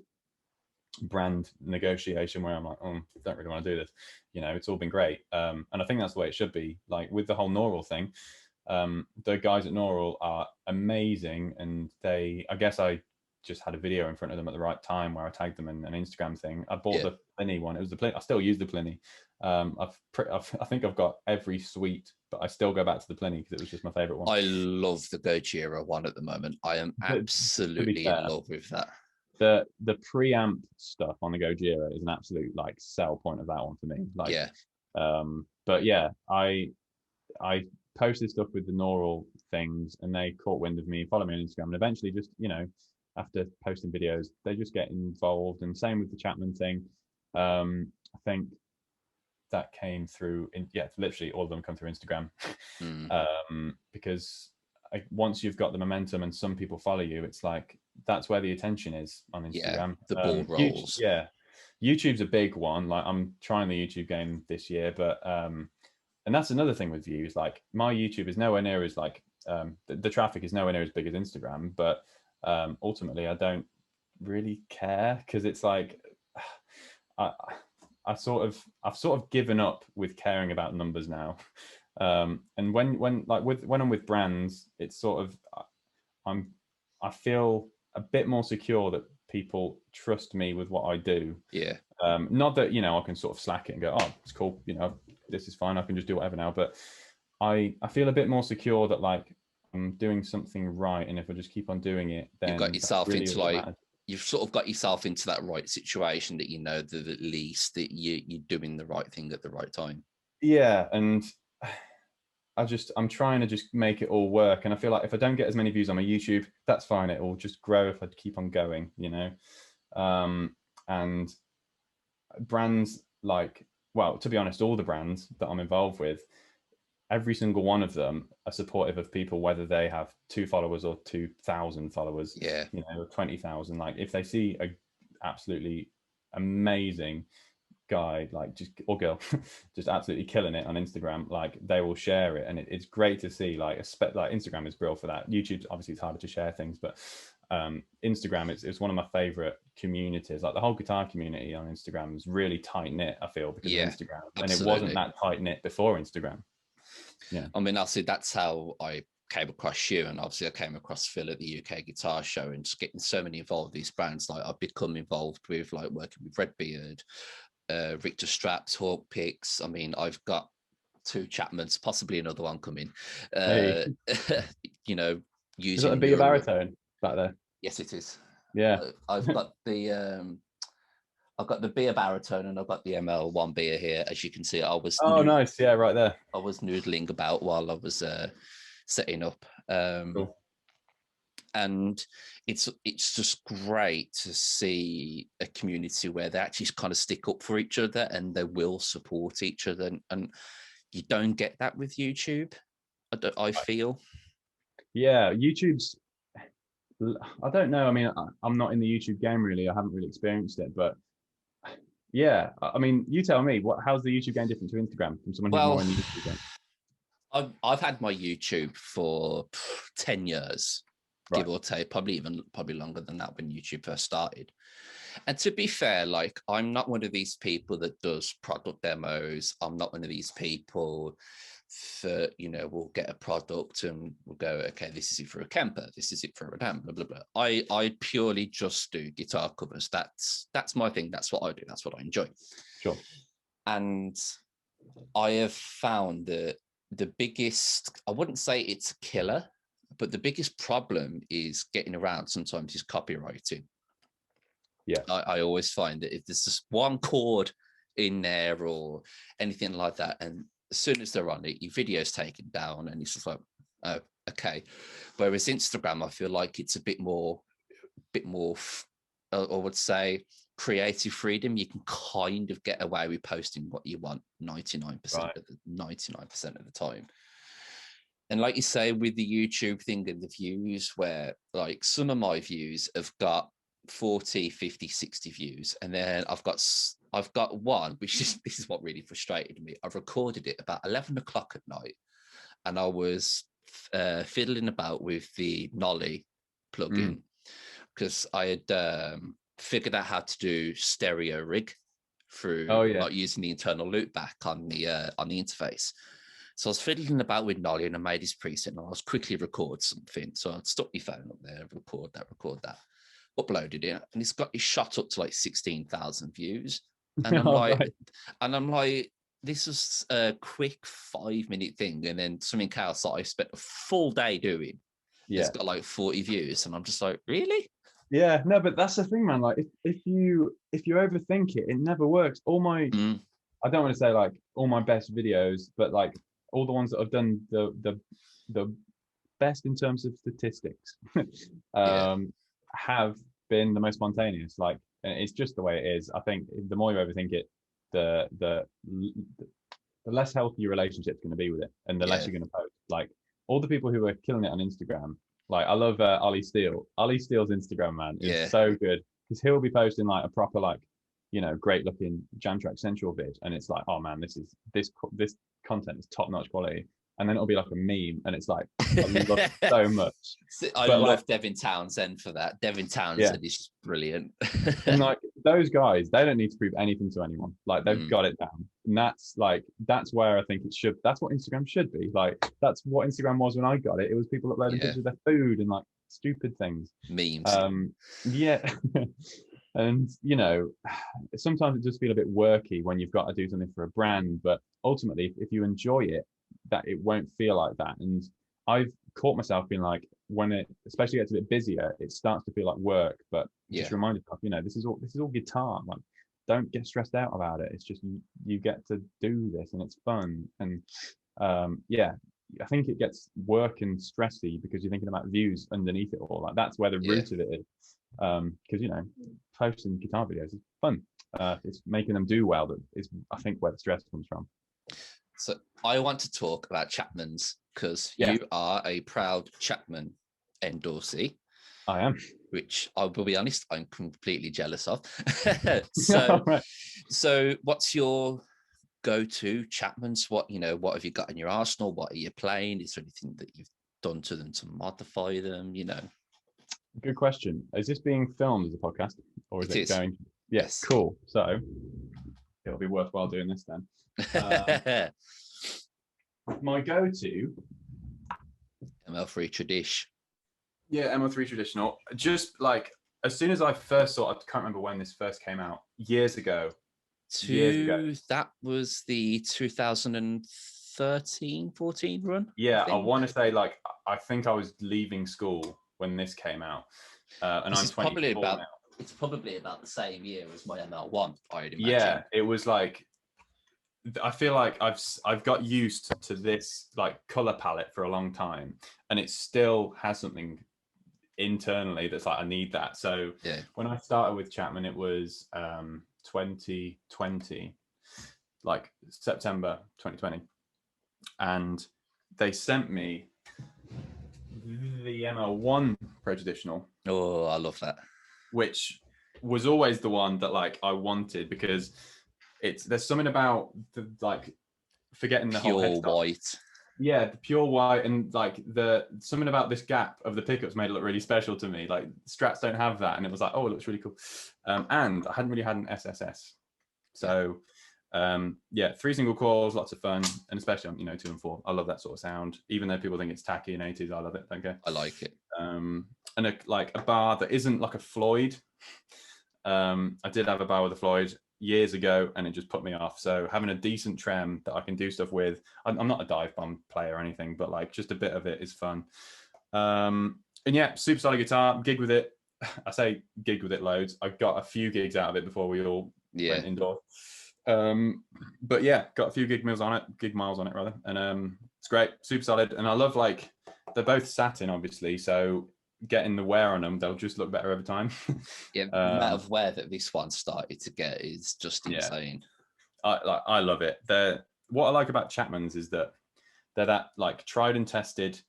brand negotiation where I'm like, oh, don't really want to do this. It's all been great. And I think that's the way it should be. Like with the whole Neural thing, the guys at Neural are amazing, and I guess I just had a video in front of them at the right time where I tagged them in an Instagram thing. I bought the Pliny one. It was the Pliny. I still use the Pliny. I think I've got every suite, but I still go back to the Pliny because it was just my favorite one. I love the Gojira one at the moment. I am absolutely in love with that. The preamp stuff on the Gojira is an absolute like sell point of that one for me. Like, but yeah, I posted stuff with the Neural things, and they caught wind of me, follow me on Instagram, and eventually just, after posting videos, they just get involved. And same with the Chapman thing. I think that came through literally all of them come through Instagram. Because once you've got the momentum and some people follow you, it's like that's where the attention is on Instagram. The ball rolls. YouTube's a big one. Like I'm trying the YouTube game this year, but and that's another thing with views. Like my YouTube is nowhere near as like the traffic is nowhere near as big as Instagram, but ultimately I don't really care, because it's like I've sort of given up with caring about numbers now. And when I'm with brands, it's sort of I feel a bit more secure that people trust me with what I do. Yeah. Not that, I can sort of slack it and go, oh, it's cool, this is fine, I can just do whatever now. But I feel a bit more secure that like I'm doing something right, and if I just keep on doing it, then you've got yourself really into like you've sort of got yourself into that right situation that that at least that you're doing the right thing at the right time. Yeah, and I'm trying to just make it all work. And I feel like if I don't get as many views on my YouTube, that's fine. It will just grow if I keep on going, and brands like, well, to be honest, all the brands that I'm involved with, every single one of them are supportive of people, whether they have 2 followers or 2,000 followers, 20,000. Like if they see a absolutely amazing guy, like or girl, just absolutely killing it on Instagram, like they will share it, and it's great to see. Like Instagram is brilliant for that. YouTube, obviously, it's harder to share things, but Instagram it's one of my favorite communities. Like the whole guitar community on Instagram is really tight knit, I feel, because of Instagram. Absolutely. And it wasn't that tight knit before Instagram. Yeah, I mean, obviously that's how I came across you, and obviously I came across Phil at the UK Guitar Show, and just getting so many involved with these brands. Like I've become involved with like working with Redbeard, Richter Straps, Hawk Picks. I mean, I've got 2 Chapmans, possibly another one coming. Using is that a bigger baritone back there? Yes, it is. Yeah, I've got the beer baritone, and I've got the ML1 beer here. As you can see, nice. Yeah, right there. I was noodling about while I was setting up. Cool. And it's just great to see a community where they actually kind of stick up for each other and they will support each other. And you don't get that with YouTube, I feel. Yeah, YouTube's, I don't know. I mean, I'm not in the YouTube game really. I haven't really experienced it, but yeah, I mean, you tell me, how's the YouTube game different to Instagram from someone who's more in the YouTube game? I've had my YouTube for 10 years. Right. Give or take, probably longer than that when YouTube first started. And to be fair, like I'm not one of these people that does product demos. I'm not one of these people that, will get a product and we'll go, okay, this is it for a Kemper, this is it for a amp, blah, blah, blah. I purely just do guitar covers. That's my thing. That's what I do. That's what I enjoy. Sure. And I have found that the biggest, I wouldn't say it's a killer, but the biggest problem is getting around sometimes is copywriting. Yeah. I always find that if there's just one chord in there or anything like that, and as soon as they're on it, your video's taken down and it's just like, oh, okay. Whereas Instagram, I feel like it's a bit more, I would say, creative freedom. You can kind of get away with posting what you want 99% of the time. And like you say, with the YouTube thing and the views, where like some of my views have got 40, 50, 60 views. And then I've got one, which is, this is what really frustrated me. I've recorded it about 11 o'clock at night. And I was fiddling about with the Nolly plugin because I had figured out how to do stereo rig through like using the internal loop back on the interface. So I was fiddling about with Nolly and I made his preset and I was quickly record something. So I'd stuck my phone up there, record that, uploaded it, and it's shot up to like 16,000 views. And I'm like, this was a quick 5-minute thing. And then something else that I spent a full day doing. Yeah. It's got like 40 views. And I'm just like, really? Yeah, no, but that's the thing, man. Like if you overthink it, it never works. All my, I don't want to say like all my best videos, but like all the ones that I've done the best in terms of statistics have been the most spontaneous. Like it's just the way it is. I think the more you overthink it, the less healthy your relationship's going to be with it, and the less you're going to post. Like all the people who are killing it on Instagram, like I love Ollie Steele. Ollie Steele's Instagram, man, is so good, because he'll be posting like a proper, like, you know, great looking Jam Track Central vid, and it's like, oh man, this content is top notch quality, and then it'll be like a meme, and it's like, I love it so much. I love like, Devin Townsend for that. Devin Townsend is just brilliant. And like those guys, they don't need to prove anything to anyone. Like they've got it down. And that's where I think it should, that's what Instagram should be. Like that's what Instagram was when I got it. It was people uploading pictures of their food and like stupid things. Memes. Yeah. And you know, sometimes it does feel a bit worky when you've got to do something for a brand, but ultimately if you enjoy it, that it won't feel like that. And I've caught myself being like, when it especially gets a bit busier, it starts to feel like work, but just remind yourself, you know, this is all guitar. Like, don't get stressed out about it. It's just you get to do this and it's fun. And I think it gets work and stressy because you're thinking about views underneath it all. Like that's where the root of it is. Because you know, posting guitar videos is fun. It's making them do well that is, I think, where the stress comes from. So I want to talk about Chapman's, because you are a proud Chapman endorsee. I am. Which I will be honest, I'm completely jealous of. Right. So what's your go-to Chapman's? What have you got in your arsenal? What are you playing? Is there anything that you've done to them to modify them, you know? Good question. Is this being filmed as a podcast, or is it going? Yes, cool. So it'll be worthwhile doing this then. My go-to ML3 tradish. Yeah, ML3 traditional. Just like as soon as I first saw it, I can't remember when this first came out. Years ago. That was the 2013-14 run. Yeah, I want to say like I think I was leaving school when this came out, and I'm 24 now. It's probably about the same year as my ML1, I'd imagine. Yeah, it was like, I feel like I've got used to this like color palette for a long time, and it still has something internally that's like, I need that. So when I started with Chapman, it was 2020, like September 2020, and they sent me the ML1 Pro Traditional. Oh, I love that. Which was always the one that like I wanted, because there's something about the like forgetting the pure whole white. Yeah, the pure white, and like something about this gap of the pickups made it look really special to me. Like Strats don't have that, and it was like, oh, it looks really cool. And I hadn't really had an SSS, so 3 single coils, lots of fun, and especially on 2 and 4. I love that sort of sound, even though people think it's tacky and 80s. I love it. Okay, I like it. And a bar that isn't like a Floyd. I did have a bar with a Floyd years ago, and it just put me off. So having a decent trem that I can do stuff with, I'm not a dive bomb player or anything, but like just a bit of it is fun. And yeah, super solid guitar. Gig with it. I say gig with it loads. I got a few gigs out of it before we all went indoors. But yeah, got a few gig miles on it, and it's great, super solid. And I love, like, they're both satin, obviously, so getting the wear on them, they'll just look better over time. Yeah, the amount of wear that this one started to get is just insane. I love it. What I like about Chapman's is that they're that like tried and tested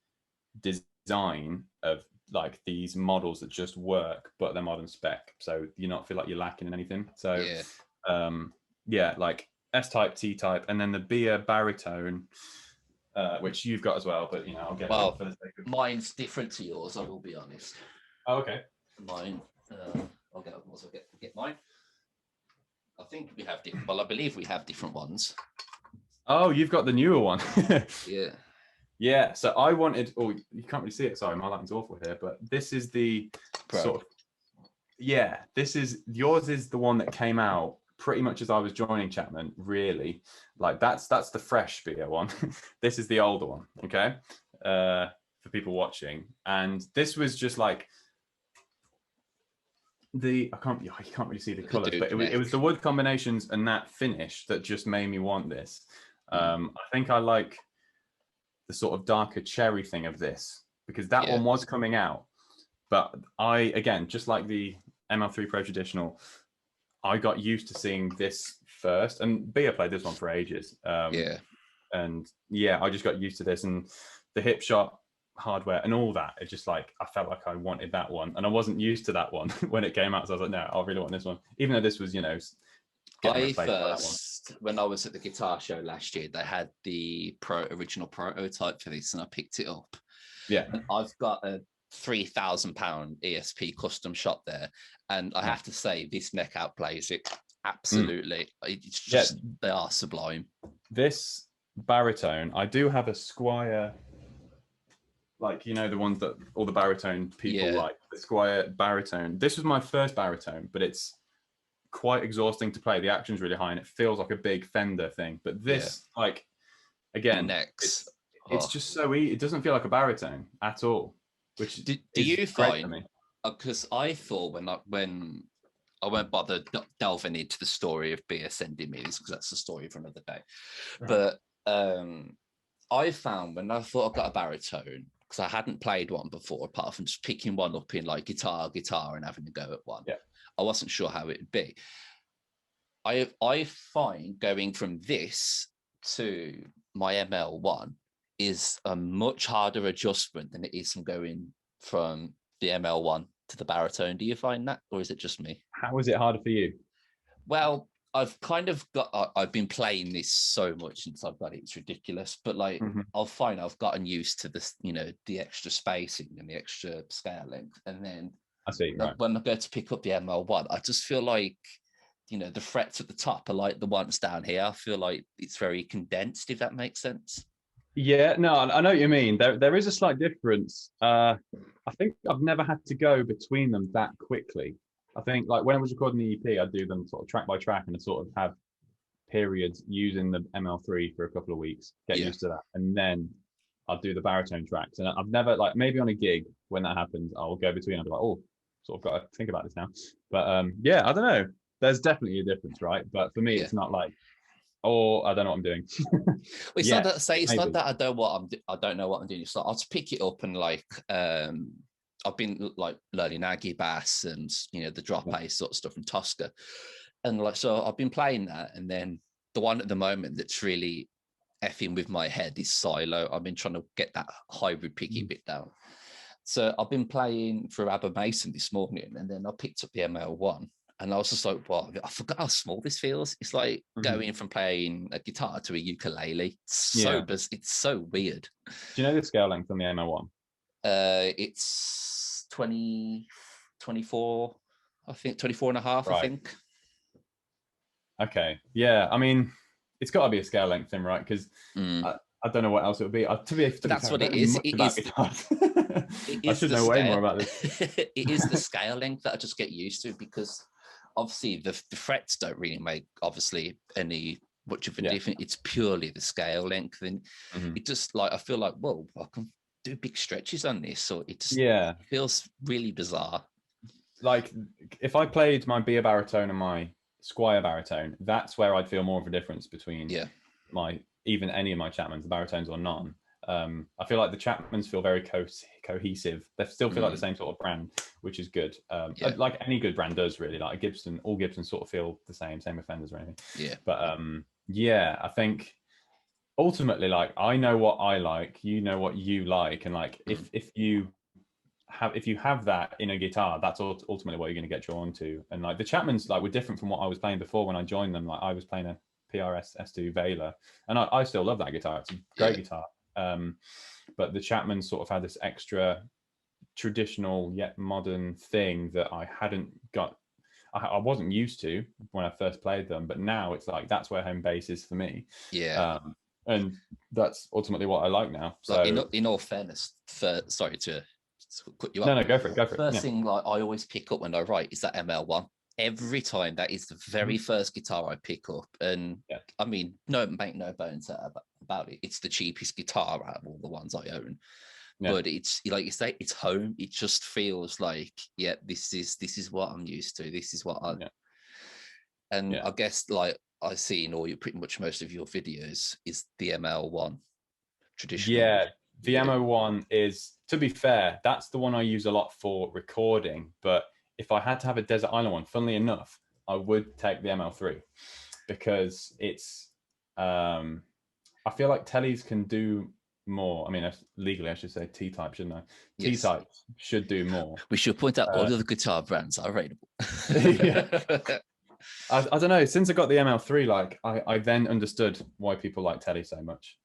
design of like these models that just work, but they're modern spec, so you not feel like you're lacking in anything. So like S-type, T-type, and then the beer baritone, which you've got as well, but I'll get for the sake of... Mine's different to yours, I will be honest. Oh, okay. Mine, I'll get mine. I think we have different, I believe we have different ones. Oh, you've got the newer one. Yeah. So I wanted, you can't really see it, sorry, my lighting's awful here, but this is the sort of, yours is the one that came out pretty much as I was joining Chapman, really. Like that's the fresh beer one. This is the older one, okay? For people watching. And this was just like you can't really see the colours, but it was the wood combinations and that finish that just made me want this. I think I like the sort of darker cherry thing of this, because that one was coming out. But again, just like the ML3 Pro Traditional, I got used to seeing this first, and B, I played this one for ages. Yeah. And yeah, I just got used to this, and the hip shot hardware and all that. It just like, I felt like I wanted that one, and I wasn't used to that one when it came out. So I was like, no, I really want this one, even though this was, you know, getting replaced by that one. When I was at the guitar show last year, they had the original prototype for this, and I picked it up. Yeah, and I've got a £3,000 ESP custom shop there, and I have to say this neck outplays it absolutely. It's just they are sublime. This baritone, I do have a Squire, like, you know, the ones that all the baritone people like, the Squire baritone. This was my first baritone, but it's quite exhausting to play. The action's really high and it feels like a big Fender thing, but this like, again, necks, it's just so easy. It doesn't feel like a baritone at all, which do you find, because I thought when I won't bother delving into the story of Bea sending me this, because that's the story for another day, but I found when I thought I got a baritone, because I hadn't played one before apart from just picking one up in like guitar and having to go at one. I wasn't sure how it would be. I find going from this to my ML1 is a much harder adjustment than it is from going from the ML1 to the baritone. Do you find that, or is it just me? How is it harder for you? Well, I've kind of got, I've been playing this so much since I've got it, it's ridiculous. But like, I'll find I've gotten used to this, you know, the extra spacing and the extra scale length. And then I see, right. When I go to pick up the ML1, I just feel like, you know, the frets at the top are like the ones down here. I feel like it's very condensed, if that makes sense. Yeah, no, I know what you mean. There is a slight difference. I think I've never had to go between them that quickly. I think like when I was recording the EP, I'd do them sort of track by track, and I'd sort of have periods using the ML3 for a couple of weeks, get used to that, and then I'll do the baritone tracks. And I've never, like, maybe on a gig when that happens, I'll go between. I'll be like, oh, sort of got to think about this now. But yeah, I don't know. There's definitely a difference, right? But for me, it's not like, oh, I don't know what I'm doing. It's not that not that I don't know what I'm doing. It's like I'll just pick it up and like I've been like learning Aggie bass and, you know, the drop A sort of stuff from Tosca, and like, so I've been playing that, and then the one at the moment that's really effing with my head is silo. I've been trying to get that hybrid picky bit down. So I've been playing through Abba Mason this morning, and then I picked up the ML1, and I was just like, wow, I forgot how small this feels. It's like going from playing a guitar to a ukulele. It's so weird. Do you know the scale length on the ML1? It's 24, I think, 24 and a half, right. I think. Okay. Yeah. I mean, it's got to be a scale length thing, right? Because I don't know what else it would be. That's what it is. I should know way more about this. It is the scale length that I just get used to, because obviously the frets don't really make obviously any much of a difference. It's purely the scale length, and it just like, I feel like, whoa, I can do big stretches on this, so it just feels really bizarre. Like if I played my Bea baritone and my Squire baritone, that's where I'd feel more of a difference between my, even any of my Chapmans, the baritones or none. I feel like the Chapmans feel very cohesive. They still feel like the same sort of brand, which is good. Like any good brand does, really. Like all Gibsons sort of feel the same with Fenders or anything. But I think ultimately, like, I know what I like, you know what you like, and like if you have that in a guitar, that's ultimately what you're going to get drawn to. And like the Chapmans like were different from what I was playing before when I joined them. Like I was playing a PRS S2 Vela, and I still love that guitar. It's a great guitar. But the Chapmans sort of had this extra traditional yet modern thing that I hadn't got. I wasn't used to when I first played them, but now it's like that's where home base is for me. And that's ultimately what I like now. So in all fairness, sorry to cut you up. No, go for it. First thing like I always pick up when I write is that ML1. Every time that is the very first guitar I pick up, and I mean, make no bones about it. It's the cheapest guitar out of all the ones I own, but it's like you say, it's home. It just feels like, this is what I'm used to. This is what I. And I guess like I see in all pretty much most of your videos is the ML1 traditional. Yeah, the ML1 is, to be fair, that's the one I use a lot for recording, but if I had to have a desert island one, funnily enough, I would take the ML3. because it's I feel like tellies can do more. I mean, legally I should say T-type, shouldn't I? Yes. T-type should do more. We should point out all of the guitar brands are available. Yeah. I don't know, since I got the ML3, like I then understood why people like telly so much,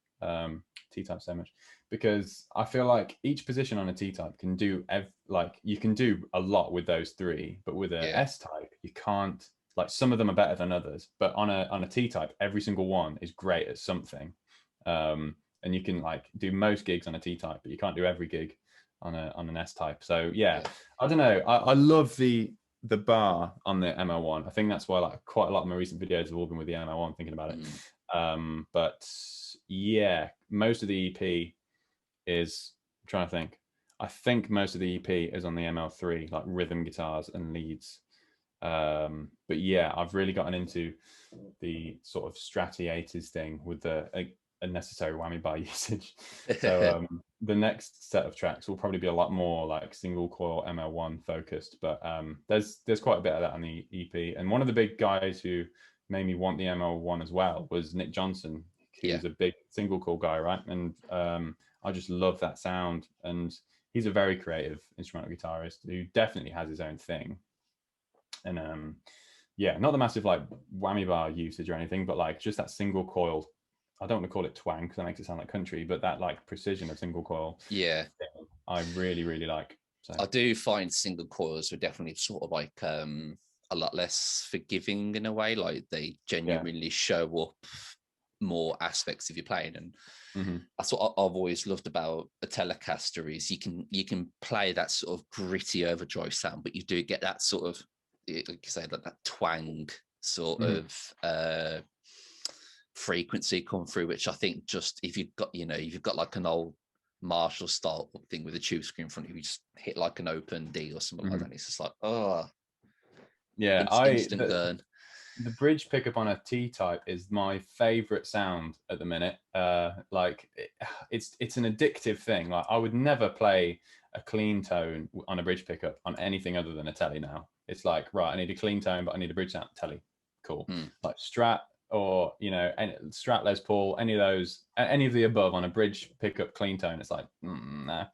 T-type so much, because I feel like each position on a T-type can do like you can do a lot with those three, but with a S-type you can't. Like some of them are better than others, but on a T-type every single one is great at something, and you can like do most gigs on a T-type, but you can't do every gig on an S-type. So yeah, I don't know, I love the bar on the ML1. I think that's why like quite a lot of my recent videos have all been with the ML1, thinking about it. But yeah, most of the EP is, I'm trying to think, I think most of the EP is on the ML3, like rhythm guitars and leads. But yeah, I've really gotten into the sort of Stratty 80s thing with the unnecessary whammy bar usage. So the next set of tracks will probably be a lot more like single coil ML1 focused, but there's quite a bit of that on the EP. And one of the big guys who made me want the ML1 as well was Nick Johnson, who's a big single coil guy, right? And I just love that sound, and he's a very creative instrumental guitarist who definitely has his own thing. And yeah, not the massive like whammy bar usage or anything, but like just that single coil, I don't want to call it twang because that makes it sound like country, but that like precision of single coil, I really like. So I do find single coils are definitely sort of like a lot less forgiving in a way, like they genuinely show up more aspects of your playing. And that's what I've always loved about a Telecaster is you can play that sort of gritty overdrive sound, but you do get that sort of, like you say, like that twang sort of frequency come through, which I think just if you've got like an old Marshall style thing with a tube screen in front of you, just hit like an open D or something like that. It's just like, instant burn. The bridge pickup on a T-type is my favorite sound at the minute. Like it's an addictive thing. Like I would never play a clean tone on a bridge pickup on anything other than a telly now. It's like, right, I need a clean tone, but I need a bridge sound telly. Cool. Like Strat or, Strat Les Paul, any of those, any of the above on a bridge pickup clean tone, it's like, nah.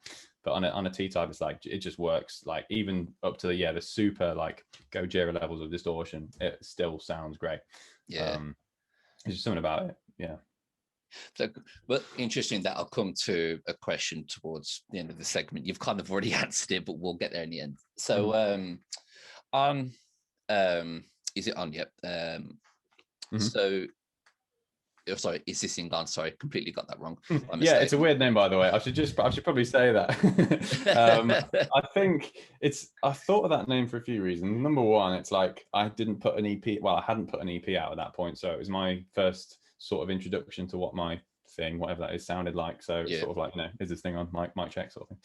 But on a T-type, it's like, it just works. Like even up to the super like Gojira levels of distortion, it still sounds great. There's just something about it. Yeah. So, but interesting that I'll come to a question towards the end of the segment. You've kind of already answered it, but we'll get there in the end. So is it on yet? So sorry, is this in gone? Sorry, completely got that wrong. Yeah, it's a weird name, by the way. I should probably say that. I think I thought of that name for a few reasons. Number one, it's like I hadn't put an EP out at that point, so it was my first sort of introduction to what my thing, whatever that is, sounded like. So it's sort of like, is this thing on mic check sort of thing.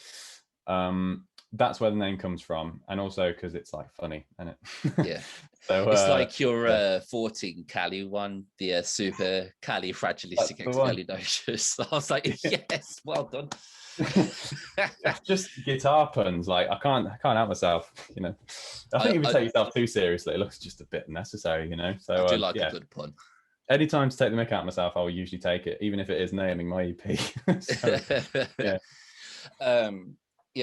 That's where the name comes from, and also because it's like funny, isn't it? So it's like your 14 Cali one, the super califragilisticexpialidocious. I was like, yes, well done. It's just guitar puns. Like I can't help myself. I think if you take yourself too seriously, it looks just a bit unnecessary. So I do like a good pun. Anytime to take the mick out of myself, I will usually take it, even if it is naming my EP.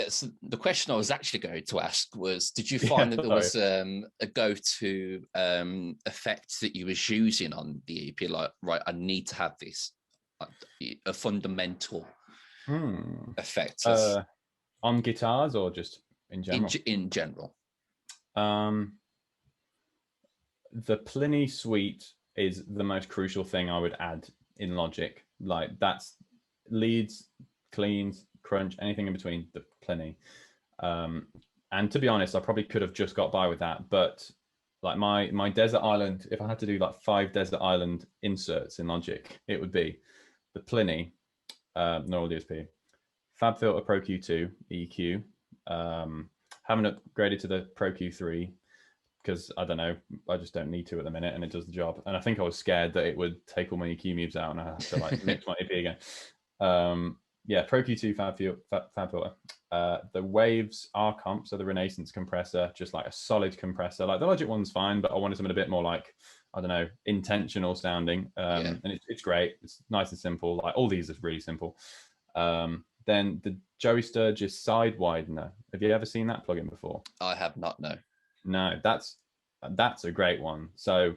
So the question I was actually going to ask was, did you find that there was a go-to effect that you was using on the EP? Like, right, I need to have this, a fundamental effect. On guitars or just in general? In general. The Pliny suite is the most crucial thing I would add in Logic. Like that's leads, cleans, crunch, anything in between the Pliny. And to be honest, I probably could have just got by with that, but like my Desert Island, if I had to do like 5 Desert Island inserts in Logic, it would be the Pliny, Neural DSP, FabFilter Pro Q2 EQ, haven't upgraded to the Pro Q3 because I don't know, I just don't need to at the minute, and it does the job. And I think I was scared that it would take all my EQ moves out and I have to like mix my EP again. Pro Q2 fab filter. The Waves R comp, so the Renaissance compressor, just like a solid compressor. Like the Logic one's fine, but I wanted something a bit more like, I don't know, intentional sounding. And it's great. It's nice and simple. Like all these are really simple. Then the Joey Sturgis side widener. Have you ever seen that plugin before? I have not, no. No, that's a great one. So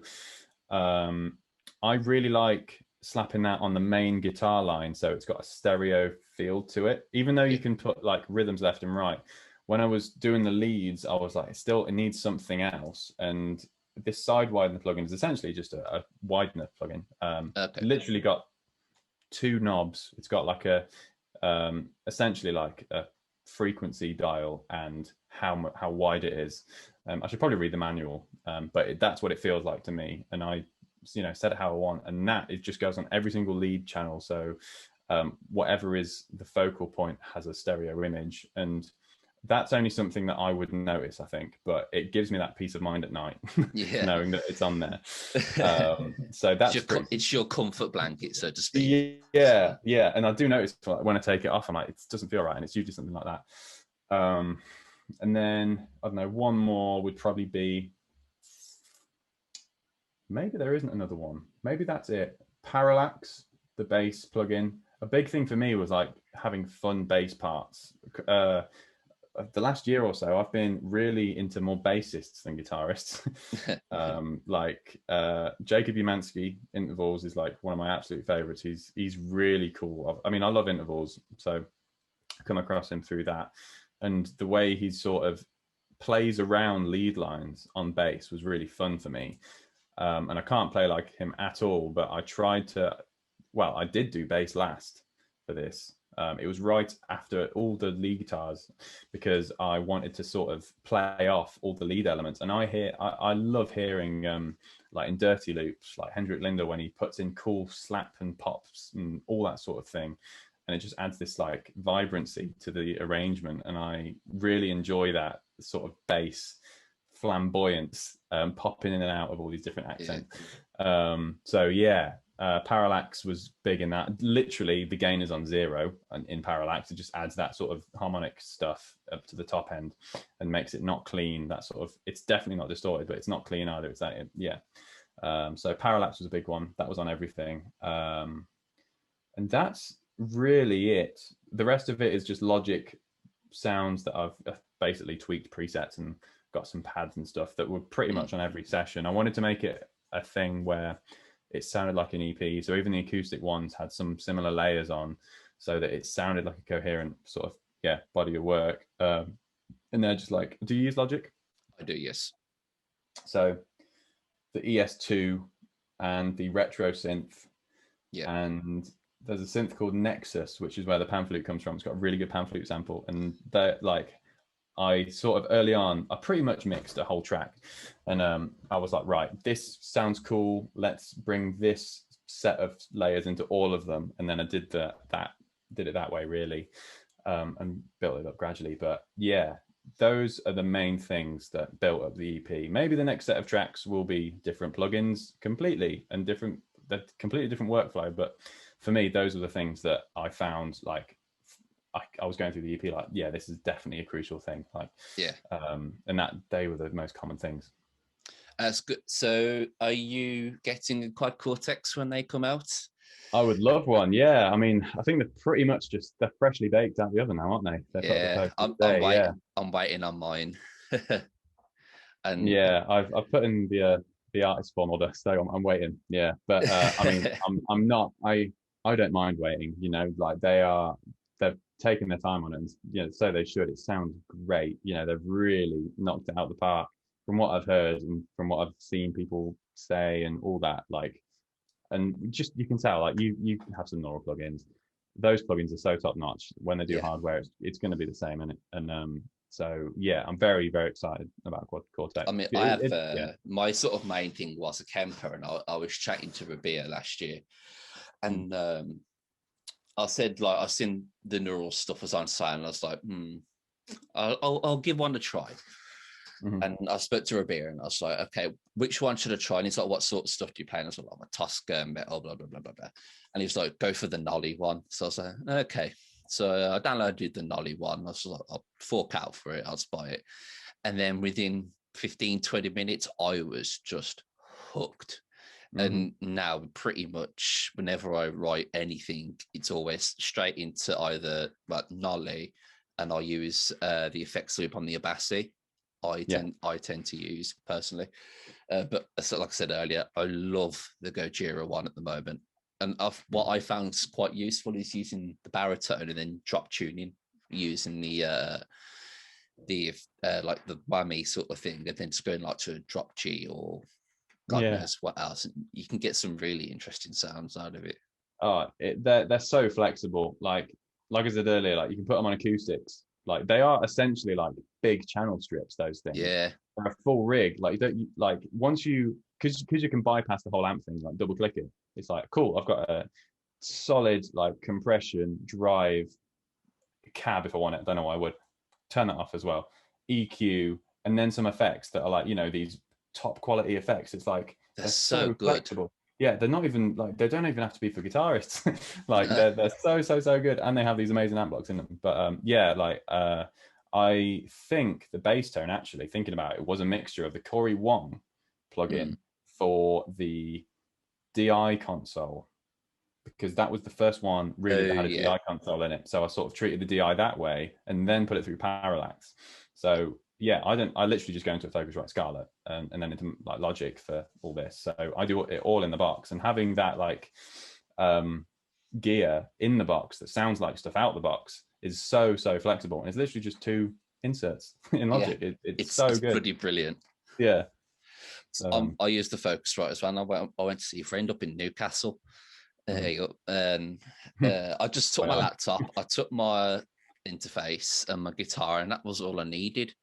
I really like slapping that on the main guitar line, so it's got a stereo feel to it, even though you can put like rhythms left and right. When I was doing the leads, I was like, it needs something else. And this side widener plugin is essentially just a widener plugin. Literally got two knobs. It's got like a essentially like a frequency dial and how wide it is. I should probably read the manual, but that's what it feels like to me. And I set it how I want, and that it just goes on every single lead channel. So whatever is the focal point has a stereo image, and that's only something that I would notice, I think, but it gives me that peace of mind at night, knowing that it's on there. So that's it's your comfort blanket, so to speak. Yeah. And I do notice when I take it off, I'm like, it doesn't feel right, and it's usually something like that. And then I don't know, one more would probably be, maybe there isn't another one. Maybe that's it. Parallax, the bass plugin. A big thing for me was like having fun bass parts. The last year or so, I've been really into more bassists than guitarists. Jacob Umansky, Intervals is like one of my absolute favorites. He's really cool. I mean, I love Intervals, so I come across him through that. And the way he sort of plays around lead lines on bass was really fun for me. And I can't play like him at all, but I did do bass last for this. It was right after all the lead guitars, because I wanted to sort of play off all the lead elements. And I love hearing like in Dirty Loops, like Hendrik Linder, when he puts in cool slap and pops and all that sort of thing. And it just adds this like vibrancy to the arrangement. And I really enjoy that sort of bass flamboyance, popping in and out of all these different accents. Parallax was big in that. Literally the gain is on 0, and in Parallax it just adds that sort of harmonic stuff up to the top end and makes it not clean. That sort of, it's definitely not distorted, but it's not clean either. It's that, so Parallax was a big one. That was on everything. And that's really it. The rest of it is just Logic sounds that I've basically tweaked presets and got some pads and stuff that were pretty much on every session. I wanted to make it a thing where it sounded like an EP, so even the acoustic ones had some similar layers on, so that it sounded like a coherent sort of body of work. And they're just like, do you use Logic? I do, yes. So the ES2 and the retro synth, and there's a synth called Nexus, which is where the pan flute comes from. It's got a really good pan flute sample, and they're like, I sort of early on, I pretty much mixed a whole track, and I was like, right, this sounds cool. Let's bring this set of layers into all of them, and then I did it that way really, and built it up gradually. But yeah, those are the main things that built up the EP. Maybe the next set of tracks will be different plugins completely and completely different workflow. But for me, those are the things that I found like. I was going through the EP like, yeah, this is definitely a crucial thing. Like, and that they were the most common things. That's good. So are you getting a quad cortex when they come out? I would love one. Yeah. I mean, I think they're pretty much they're freshly baked out the oven now, aren't they? I'm waiting on mine. And yeah, I've put in the artist form order, so I'm waiting. Yeah. But I mean, I'm not, I don't mind waiting, like they've taken their time on it, and so they should. It sounds great. They've really knocked it out of the park from what I've heard and from what I've seen people say and all that. Like, and just you can tell, like you have some neural plugins. Those plugins are so top notch. When they do hardware, it's going to be the same, and so yeah, I'm very, very excited about Quad Cortex. I mean, my sort of main thing was a Kemper, and I was chatting to Rabia last year, and I said, like, I've seen the neural stuff was on sale, and I was like, I'll give one a try. Mm-hmm. And I spoke to Rabia, and I was like, okay, which one should I try? And he's like, what sort of stuff do you play? And I was like, Tosca, metal, blah, blah, blah, blah, blah. And he was like, go for the Nolly one. So I was like, okay. So I downloaded the Nolly one. I was like, I'll fork out for it. I'll just buy it. And then within 15, 20 minutes, I was just hooked. And now pretty much whenever I write anything, it's always straight into either like Nolly, and I use the effects loop on the Abassi. I tend to use personally. But so like I said earlier, I love the Gojira one at the moment. And what I found quite useful is using the baritone and then drop tuning using the like the whammy sort of thing, and then just going like to a drop G or God knows what else. You can get some really interesting sounds out of it. Oh, they're so flexible. Like I said earlier, like you can put them on acoustics. Like they are essentially like big channel strips. Those things. Yeah, they're a full rig. Like like once you because you can bypass the whole amp thing, like double click it. It's like cool. I've got a solid like compression drive cab if I want it. I don't know why I would turn that off as well. EQ and then some effects that are like these top quality effects. It's like they're so good. Flexible. Yeah, they're not even like they don't even have to be for guitarists. Like they're so good, and they have these amazing amp blocks in them. But I think the bass tone, actually thinking about it, was a mixture of the Corey Wong plugin for the DI console, because that was the first one really that had a DI console in it. So I sort of treated the DI that way and then put it through Parallax. So yeah, I literally just go into a Focusrite Scarlett and then into like Logic for all this. So I do it all in the box, and having that like gear in the box that sounds like stuff out the box is so flexible, and it's literally just 2 inserts in Logic. It's so good. Pretty brilliant. Yeah. I use the Focusrite as well. I went to see a friend up in Newcastle. There you go. And I just took my laptop, I took my interface and my guitar, and that was all I needed.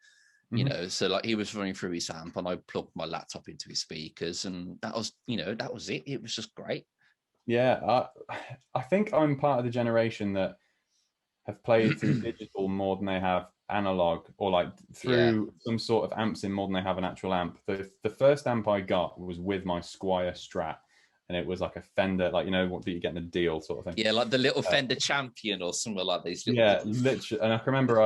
You know, so like he was running through his amp and I plugged my laptop into his speakers, and that was it. It was just great. Yeah, I think I'm part of the generation that have played through digital more than they have analog, or like through some sort of amps in more than they have an actual amp. The first amp I got was with my Squier Strat, and it was like a Fender, like what you get in a deal sort of thing. Yeah, like the little Fender Champion or somewhere like these. Literally. And I can remember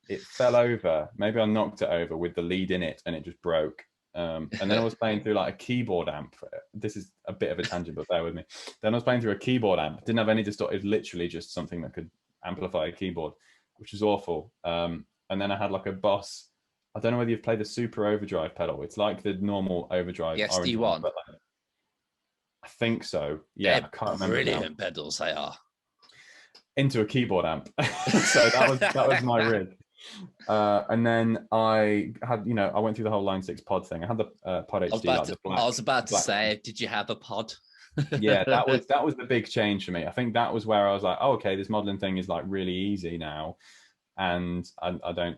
it fell over. Maybe I knocked it over with the lead in it, and it just broke. And then I was playing through like a keyboard amp. This is a bit of a tangent, but bear with me. Then I was playing through a keyboard amp. Didn't have any distort. It was literally just something that could amplify a keyboard, which was awful. And then I had like a Boss. I don't know whether you've played the Super Overdrive pedal. It's like the normal overdrive. Yes, SD1. I think so. Yeah, they're I can't remember. Brilliant pedals they are. Into a keyboard amp. So that was my rig. And then I had, I went through the whole Line 6 pod thing. I had the pod HD. I was about to say, did you have a pod? Yeah, that was the big change for me. I think that was where I was like, oh, okay, this modeling thing is like really easy now, and I don't,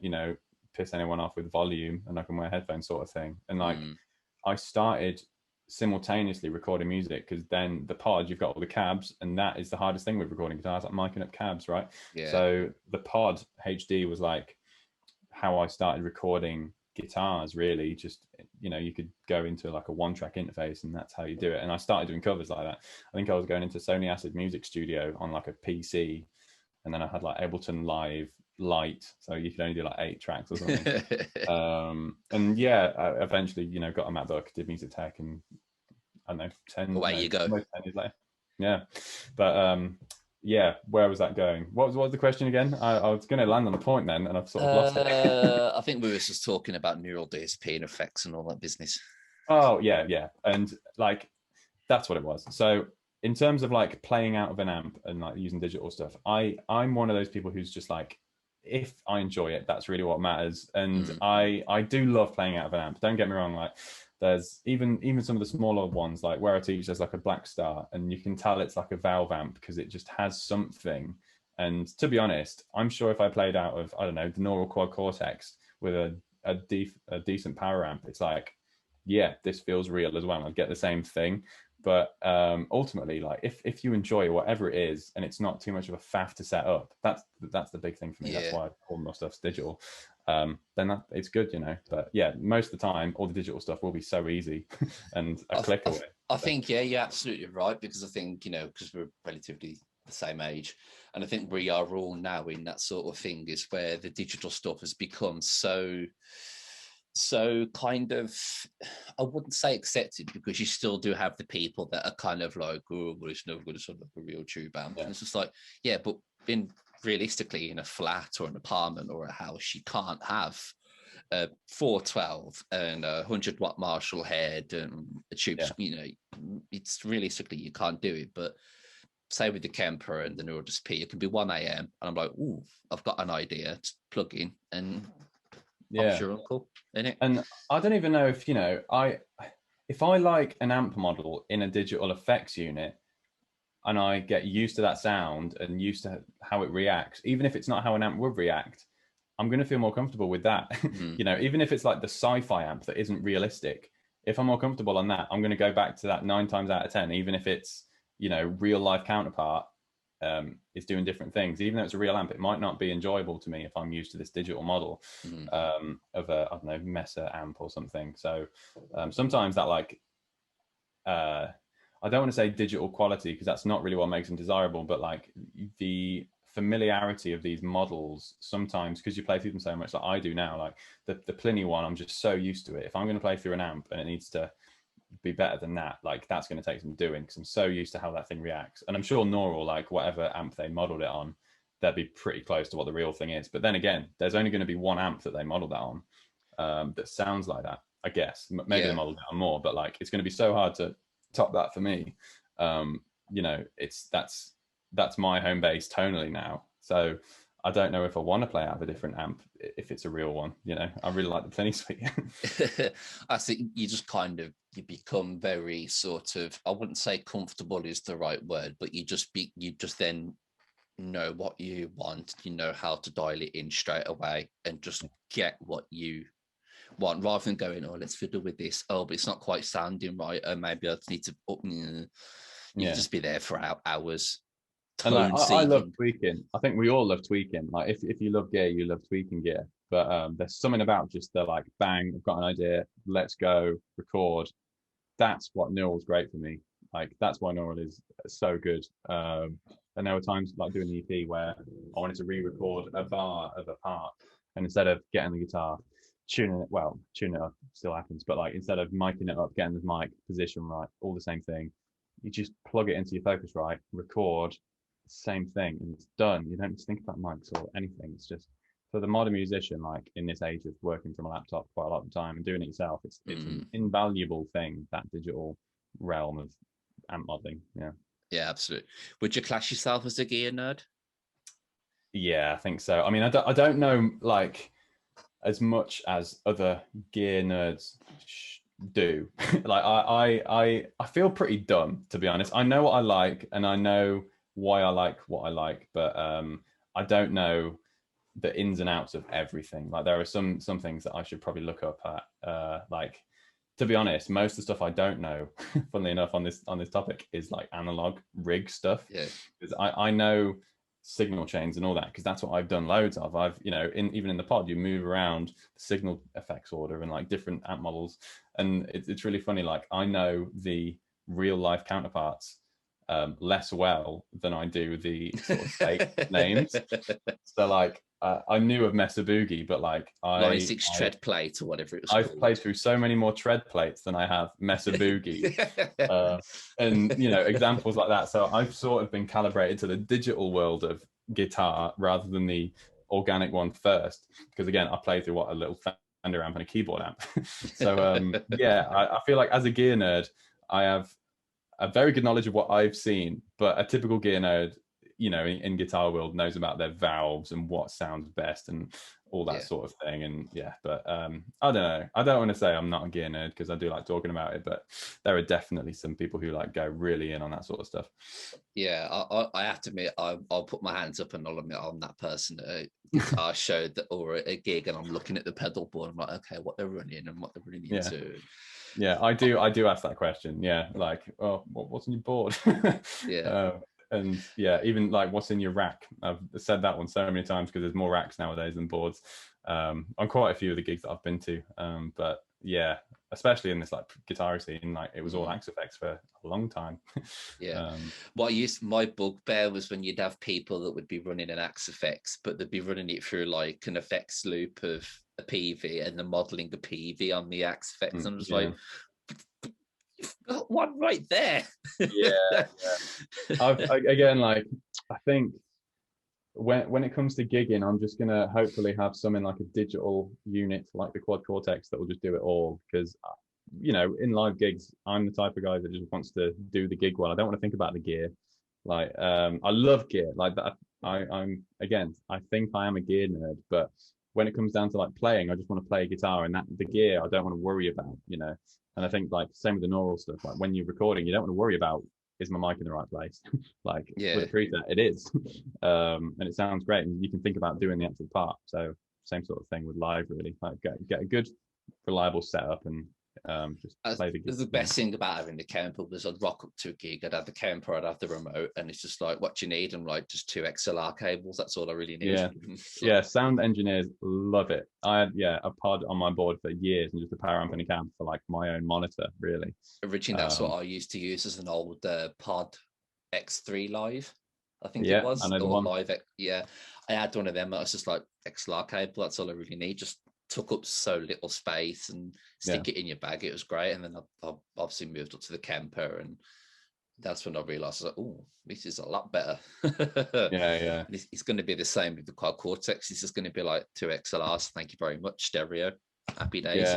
piss anyone off with volume, and I can wear headphones sort of thing. And like, I started simultaneously recording music, because then the pod, you've got all the cabs, and that is the hardest thing with recording guitars, like miking up cabs, right? Yeah. So the pod HD was like how I started recording guitars, really. Just you could go into like a 1-track interface, and that's how you do it. And I started doing covers like that. I think I was going into Sony Acid Music Studio on like a PC, and then I had like Ableton Live Lite, so you could only do like 8 tracks or something. And yeah, I eventually got a MacBook, did music tech, and I don't know, 10 away you go. 10 years later. Yeah, but yeah, where was that going? What was the question again? I was going to land on the point then, and I've sort of lost it. I think we were just talking about neural DSP and effects and all that business. Oh yeah, and like that's what it was. So in terms of like playing out of an amp and like using digital stuff, I'm one of those people who's just like, if I enjoy it, that's really what matters. And I do love playing out of an amp. Don't get me wrong. Like there's even some of the smaller ones, like where I teach, there's like a Black Star, and you can tell it's like a valve amp because it just has something. And to be honest, I'm sure if I played out of, I don't know, the Neural Quad Cortex with a decent power amp, it's like, yeah, this feels real as well. I'd get the same thing. But ultimately, like if you enjoy whatever it is, and it's not too much of a faff to set up, that's the big thing for me. Yeah. That's why all my stuff's digital. Then it's good, But yeah, most of the time, all the digital stuff will be so easy and a click away. I think, yeah, you're absolutely right, because I think, because we're relatively the same age. And I think we are all now in that sort of thing, is where the digital stuff has become so kind of, I wouldn't say accepted, because you still do have the people that are kind of like, oh, well, it's never going to sound like a real tube amp. Yeah. And it's just like, yeah, but realistically, in a flat or an apartment or a house, you can't have a 412 and a 100-watt Marshall head and a tube. You know, it's realistically, you can't do it. But say with the Kemper and the Neural P, it can be 1 a.m. and I'm like, ooh, I've got an idea to plug in, and I'm your uncle, innit? And I don't even know if, you know, if I like an amp model in a digital effects unit and I get used to that sound and used to how it reacts, even if it's not how an amp would react, I'm going to feel more comfortable with that. You know, even if it's like the sci-fi amp that isn't realistic, if I'm more comfortable on that, I'm going to go back to that 9 times out of 10, even if it's, you know, real life counterpart is doing different things. Even though it's a real amp, it might not be enjoyable to me if I'm used to this digital model of a, I don't know, Mesa amp or something. So sometimes that, like, I don't want to say digital quality, because that's not really what makes them desirable, but like the familiarity of these models sometimes, because you play through them so much, like I do now, like the Pliny one, I'm just so used to it. If I'm going to play through an amp and it needs to be better than that, like that's going to take some doing, because I'm so used to how that thing reacts. And I'm sure Neural, like whatever amp they modeled it on, they'd be pretty close to what the real thing is. But then again, there's only going to be one amp that they modeled that on that sounds like that, I guess. Maybe they modeled it on more, but like it's going to be so hard to top that for me. You know, that's my home base tonally now. So I don't know if I want to play out of a different amp if it's a real one. You know, I really like the Pliny Suite. I think you just kind of, you become very sort of, I wouldn't say comfortable is the right word, but you just then know what you want, you know how to dial it in straight away and just get what you want, rather than going, oh, let's fiddle with this, oh, but it's not quite sounding right, or maybe I need to up. You can just be there for hours. And like, I love tweaking. I think we all love tweaking. Like if you love gear, you love tweaking gear. But there's something about just the like, bang, I've got an idea, let's go record. That's what Neural's great for me. Like that's why Neural is so good. And there were times like doing the EP where I wanted to re-record a bar of a part, and instead of getting the guitar, tuning it up still happens, but like instead of miking it up, getting the mic position right, all the same thing, you just plug it into your Focusrite, record, same thing, and it's done. You don't think about mics or anything. It's just, for the modern musician, like in this age of working from a laptop quite a lot of the time and doing it yourself, it's an invaluable thing, that digital realm of amp modeling. Yeah, absolutely. Would you class yourself as a gear nerd? Yeah, I think so. I mean, I don't know like as much as other gear nerds do. Like I feel pretty dumb, to be honest. I know what I like and I know why I like what I like, but I don't know the ins and outs of everything. Like there are some things that I should probably look up at. Like, to be honest, most of the stuff I don't know, funnily enough, on this topic is like analog rig stuff. Yeah, because I know signal chains and all that, because that's what I've done loads of. I've, you know, even in the pod, you move around the signal effects order and like different amp models, and it's really funny. Like I know the real life counterparts less well than I do the sort of fake names. So like I knew of Mesa Boogie, but like 96 tread plate or whatever it was. I've played through so many more tread plates than I have Mesa Boogie, and you know, examples like that. So I've sort of been calibrated to the digital world of guitar rather than the organic one first, because again, I played through a little Fender amp and a keyboard amp. So yeah, I feel like as a gear nerd, I have a very good knowledge of what I've seen, but a typical gear nerd, you know, in guitar world knows about their valves and what sounds best and all that sort of thing. And but I don't know. I don't want to say I'm not a gear nerd, because I do like talking about it, but there are definitely some people who like go really in on that sort of stuff. Yeah, I have to admit, I'll put my hands up and I'll admit I'm that person at a guitar show or a gig, and I'm looking at the pedal board. I'm like, okay, what they're running and what they're running into. Yeah, I do ask that question. Yeah, like, oh, what's on your board? And yeah, even like what's in your rack. I've said that one so many times because there's more racks nowadays than boards on quite a few of the gigs that I've been to. But yeah, especially in this like guitar scene, like it was all Axe effects for a long time. Yeah. My bugbear was when you'd have people that would be running an Axe effects, but they'd be running it through like an effects loop of a PV and then modeling the PV on the Axe effects. And I was like, you've got one right there. Again, like I think when it comes to gigging, I'm just gonna hopefully have something like a digital unit like the Quad Cortex that will just do it all, because you know, in live gigs, I'm the type of guy that just wants to do the gig well. I don't want to think about the gear. Like I love gear, like that. I'm again, I think I am a gear nerd, but when it comes down to like playing, I just want to play a guitar, and that the gear I don't want to worry about, you know. And I think like same with the neural stuff, like when you're recording, you don't want to worry about, is my mic in the right place? Like with a preset, it is. And it sounds great, and you can think about doing the actual part. So same sort of thing with live, really. Like get a good, reliable setup and just play the gig. The best thing about having the camper was I'd rock up to a gig, I'd have the camper, I'd have the remote, and it's just like what you need, and like just 2 XLR cables. That's all I really need. Yeah, sound engineers love it. I had a pod on my board for years, and just a power amp and a cam for like my own monitor, really. Originally, that's what I used to use as an old pod X3 Live, I think it was. Or Live, I had one of them. I was just like XLR cable. That's all I really need. Just took up so little space, and stick it in your bag. It was great. And then I obviously moved up to the camper, and that's when I realized, like, oh, this is a lot better. It's going to be the same with the Quad Cortex. This is going to be like 2 XLRs. Thank you very much, stereo. Happy days.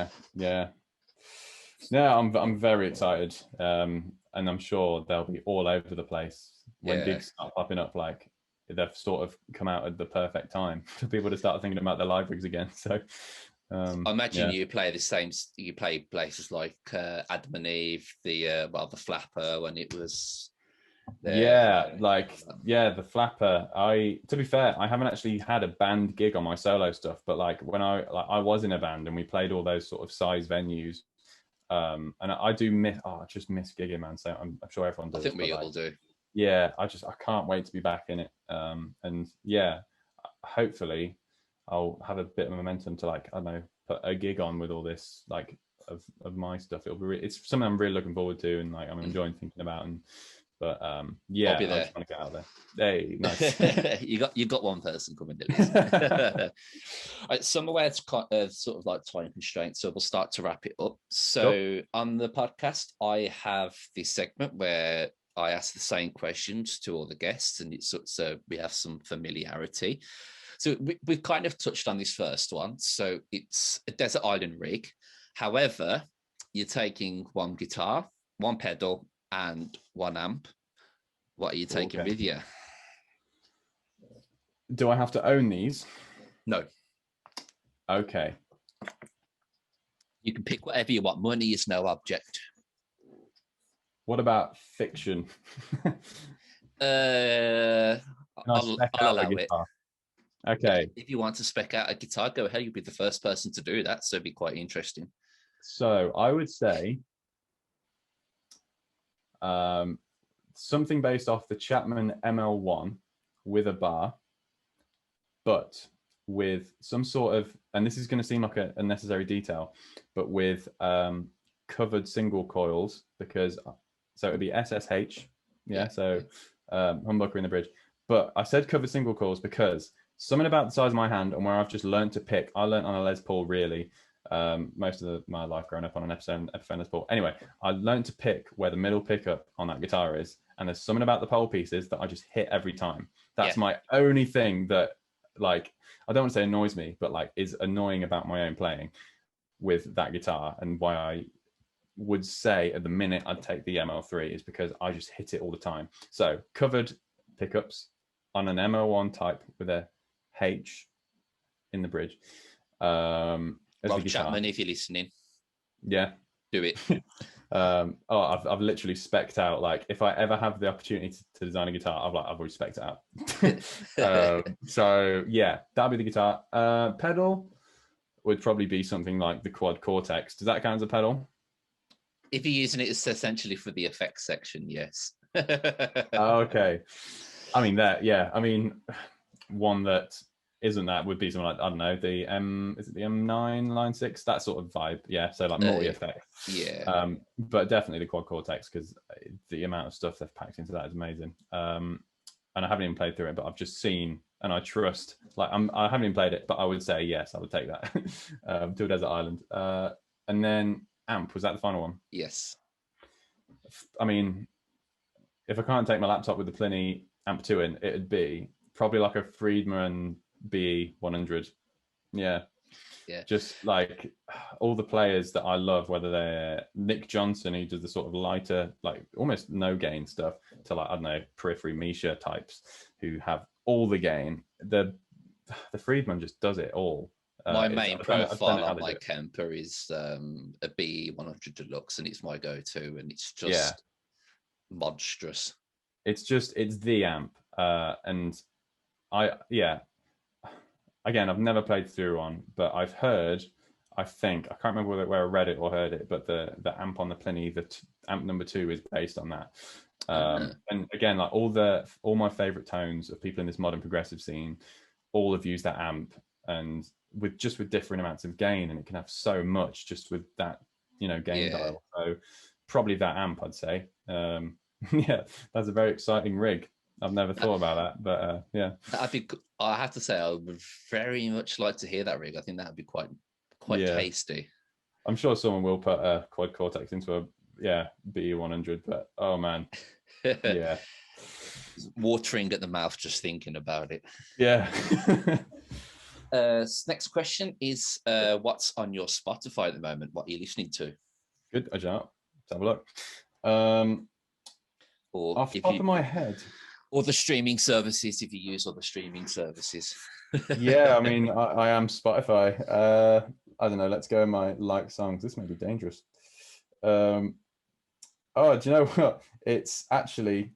No, I'm very excited, and I'm sure they'll be all over the place when gigs start popping up. Like they've sort of come out at the perfect time for people to start thinking about their live rigs again. So I imagine you play the same. You play places like Adam and Eve, the Flapper when it was. The Flapper. To be fair, I haven't actually had a band gig on my solo stuff, but like when I was in a band and we played all those sort of size venues. And I do miss. I just miss gigging, man. So I'm sure everyone does. I think we all do. Yeah, I can't wait to be back in it. And hopefully I'll have a bit of momentum to, like, I don't know, put a gig on with all this like of my stuff. It's something I'm really looking forward to, and like I'm enjoying thinking about. And I'll be there. I just want to get out there. Hey, nice. you got one person coming at least. Right, somewhere it's sort of like time constraints, so we'll start to wrap it up. So on the podcast, I have this segment where I ask the same questions to all the guests, and it's so we have some familiarity. So we've kind of touched on this first one. So it's a desert island rig. However, you're taking one guitar, one pedal, and one amp. What are you taking with you? Do I have to own these? No. Okay. You can pick whatever you want. Money is no object. What about fiction? I'll allow it. Okay. If you want to spec out a guitar, go ahead. You'll be the first person to do that, so it'd be quite interesting. So I would say something based off the Chapman ML1 with a bar, but with some sort of, and this is going to seem like a necessary detail, but with covered single coils, because so it would be SSH, so humbucker in the bridge. But I said covered single coils because something about the size of my hand and where I've just learned to pick. I learned on a Les Paul, really. Most of my life growing up on an Epiphone Les Paul. Anyway, I learned to pick where the middle pickup on that guitar is, and there's something about the pole pieces that I just hit every time. That's my only thing that, like, I don't want to say annoys me, but like is annoying about my own playing with that guitar, and why I would say at the minute I'd take the ML3 is because I just hit it all the time. So covered pickups on an ML1 type with a H in the bridge. Rob Chapman, if you're listening, do it. I've literally specced out, like, if I ever have the opportunity to design a guitar, I've already specced it out. So yeah, that'll be the guitar. Pedal would probably be something like the Quad Cortex. Does that count as a pedal? If you're using it, it's essentially for the effects section, yes. Okay. I mean, one that isn't that, would be something like, I don't know, the is it the M9 Line 6, that sort of vibe. Yeah, so like multi effect. Yeah. But definitely the quad cortex, because the amount of stuff they've packed into that is amazing. And I haven't even played through it, but I've just seen, and I trust, like, I haven't even played it, but I would say yes, I would take that to a desert island. And then amp, was that the final one? Yes. I mean, if I can't take my laptop with the Pliny amp 2 in, it'd be probably like a Friedman BE 100. Yeah. Just like all the players that I love, whether they're Nick Johnson, who does the sort of lighter, like almost no gain stuff, to like, I don't know, Periphery Misha types who have all the gain. The Friedman just does it all. My main profile on my it. Kemper is a BE 100 Deluxe, and it's my go-to, and it's just monstrous. It's the amp. And again, I've never played through one, but I've heard, I think, I can't remember where I read it or heard it, but the amp on the Pliny, amp number 2 is based on that. And again, like all my favorite tones of people in this modern progressive scene, all have used that amp, and with different amounts of gain, and it can have so much just with that, gain dial. So probably that amp, I'd say. Yeah, that's a very exciting rig. I've never thought about that, but yeah. I have to say, I would very much like to hear that rig. I think that would be quite tasty. I'm sure someone will put a quad cortex into a BE 100, but oh man, yeah, watering at the mouth just thinking about it. Yeah. Next question is, what's on your Spotify at the moment? What are you listening to? Good, let's have a look. Or off the top of my head, or the streaming services, if you use all the streaming services. Yeah, I mean, I am Spotify. I don't know, let's go in my like songs. This may be dangerous. Oh, do you know what? It's actually,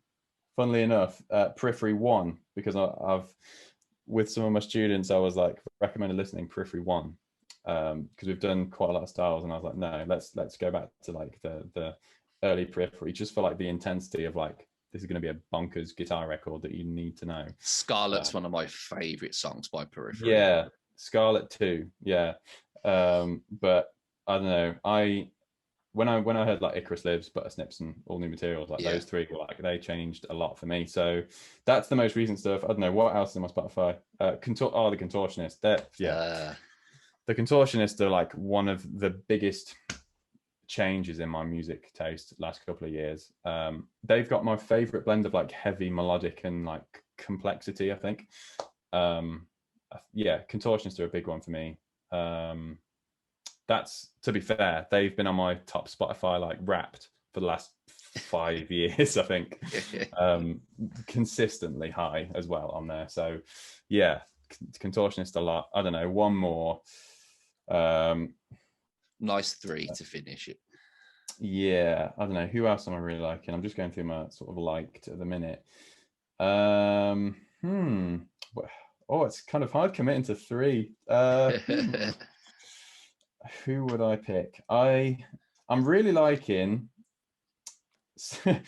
funnily enough, Periphery 1, because I've, with some of my students, I was like, recommended listening Periphery 1, because we've done quite a lot of styles, and I was like, no, let's go back to like the early Periphery, just for like the intensity of like, this is going to be a bonkers guitar record that you need to know. Scarlet's one of my favorite songs by Periphery. Yeah, Scarlet too. Yeah, but I don't know. When I heard like Icarus Lives, Butter Snips, and All New Materials, like those three were like, they changed a lot for me. So that's the most recent stuff. I don't know what else is in my Spotify. The Contortionist. The Contortionist are like one of the biggest changes in my music taste last couple of years. They've got my favorite blend of like heavy melodic and like complexity, I think. Contortionists are a big one for me. That's, to be fair, they've been on my top Spotify like Wrapped for the last 5 years, I think. Consistently high as well on there. So yeah, Contortionist a lot. I don't know, one more. Nice 3 to finish it. Yeah, I don't know, who else am I really liking? I'm just going through my sort of liked at the minute. It's kind of hard committing to 3. Who would I pick? I'm really liking do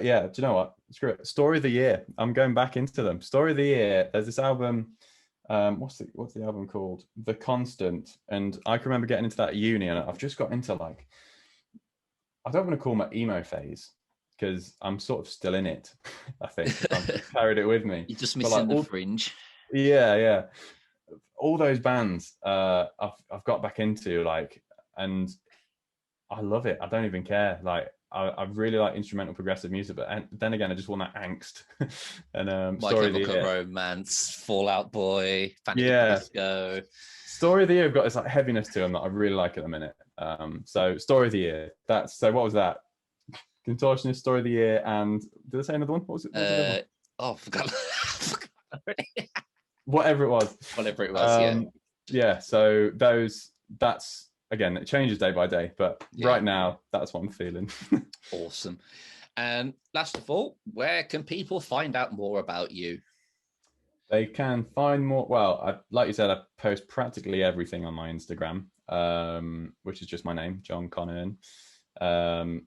you know what? Screw it. Story of the Year. I'm going back into them. Story of the Year. There's this album. What's the album called? The Constant. And I can remember getting into that at uni, and I've just got into like, I don't want to call my emo phase, because I'm sort of still in it. I think I've carried it with me. You're just missing the fringe. Yeah. All those bands I've got back into, like, and I love it. I don't even care. Like, I really like instrumental progressive music, but then again, I just want that angst. And My Chemical Romance, Fall Out Boy, Panic at Disco. Story of the Year have got this like heaviness to them that I really like at the minute. So Story of the Year. What was that? Contortionist, Story of the Year, and did I say another one? What was it? I forgot. Whatever it was. Yeah. So that's, again, it changes day by day, but right now, that's what I'm feeling. Awesome. And last of all, where can people find out more about you? They can find more. Well, like you said, I post practically everything on my Instagram, which is just my name, John Connearn, CONNEARN.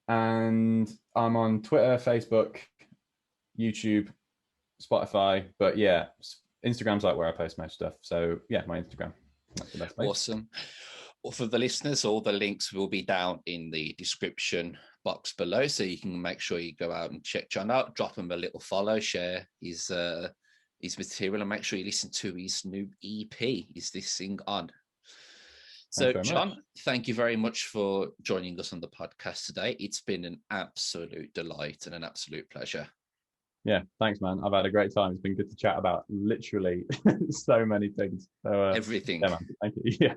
And I'm on Twitter, Facebook, YouTube, Spotify, but yeah, Instagram's like where I post most stuff. So yeah, my Instagram. That's the best place. Awesome. Well, for the listeners, all the links will be down in the description box below, so you can make sure you go out and check John out, drop him a little follow, share his material, and make sure you listen to his new EP. Is this thing on? So, John, thank you very much for joining us on the podcast today. It's been an absolute delight and an absolute pleasure. Yeah, thanks, man. I've had a great time. It's been good to chat about literally so many things. So, everything. Yeah, man. Thank you. Yeah.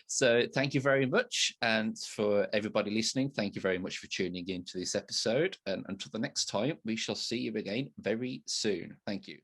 So thank you very much. And for everybody listening, thank you very much for tuning in to this episode. And until the next time, we shall see you again very soon. Thank you.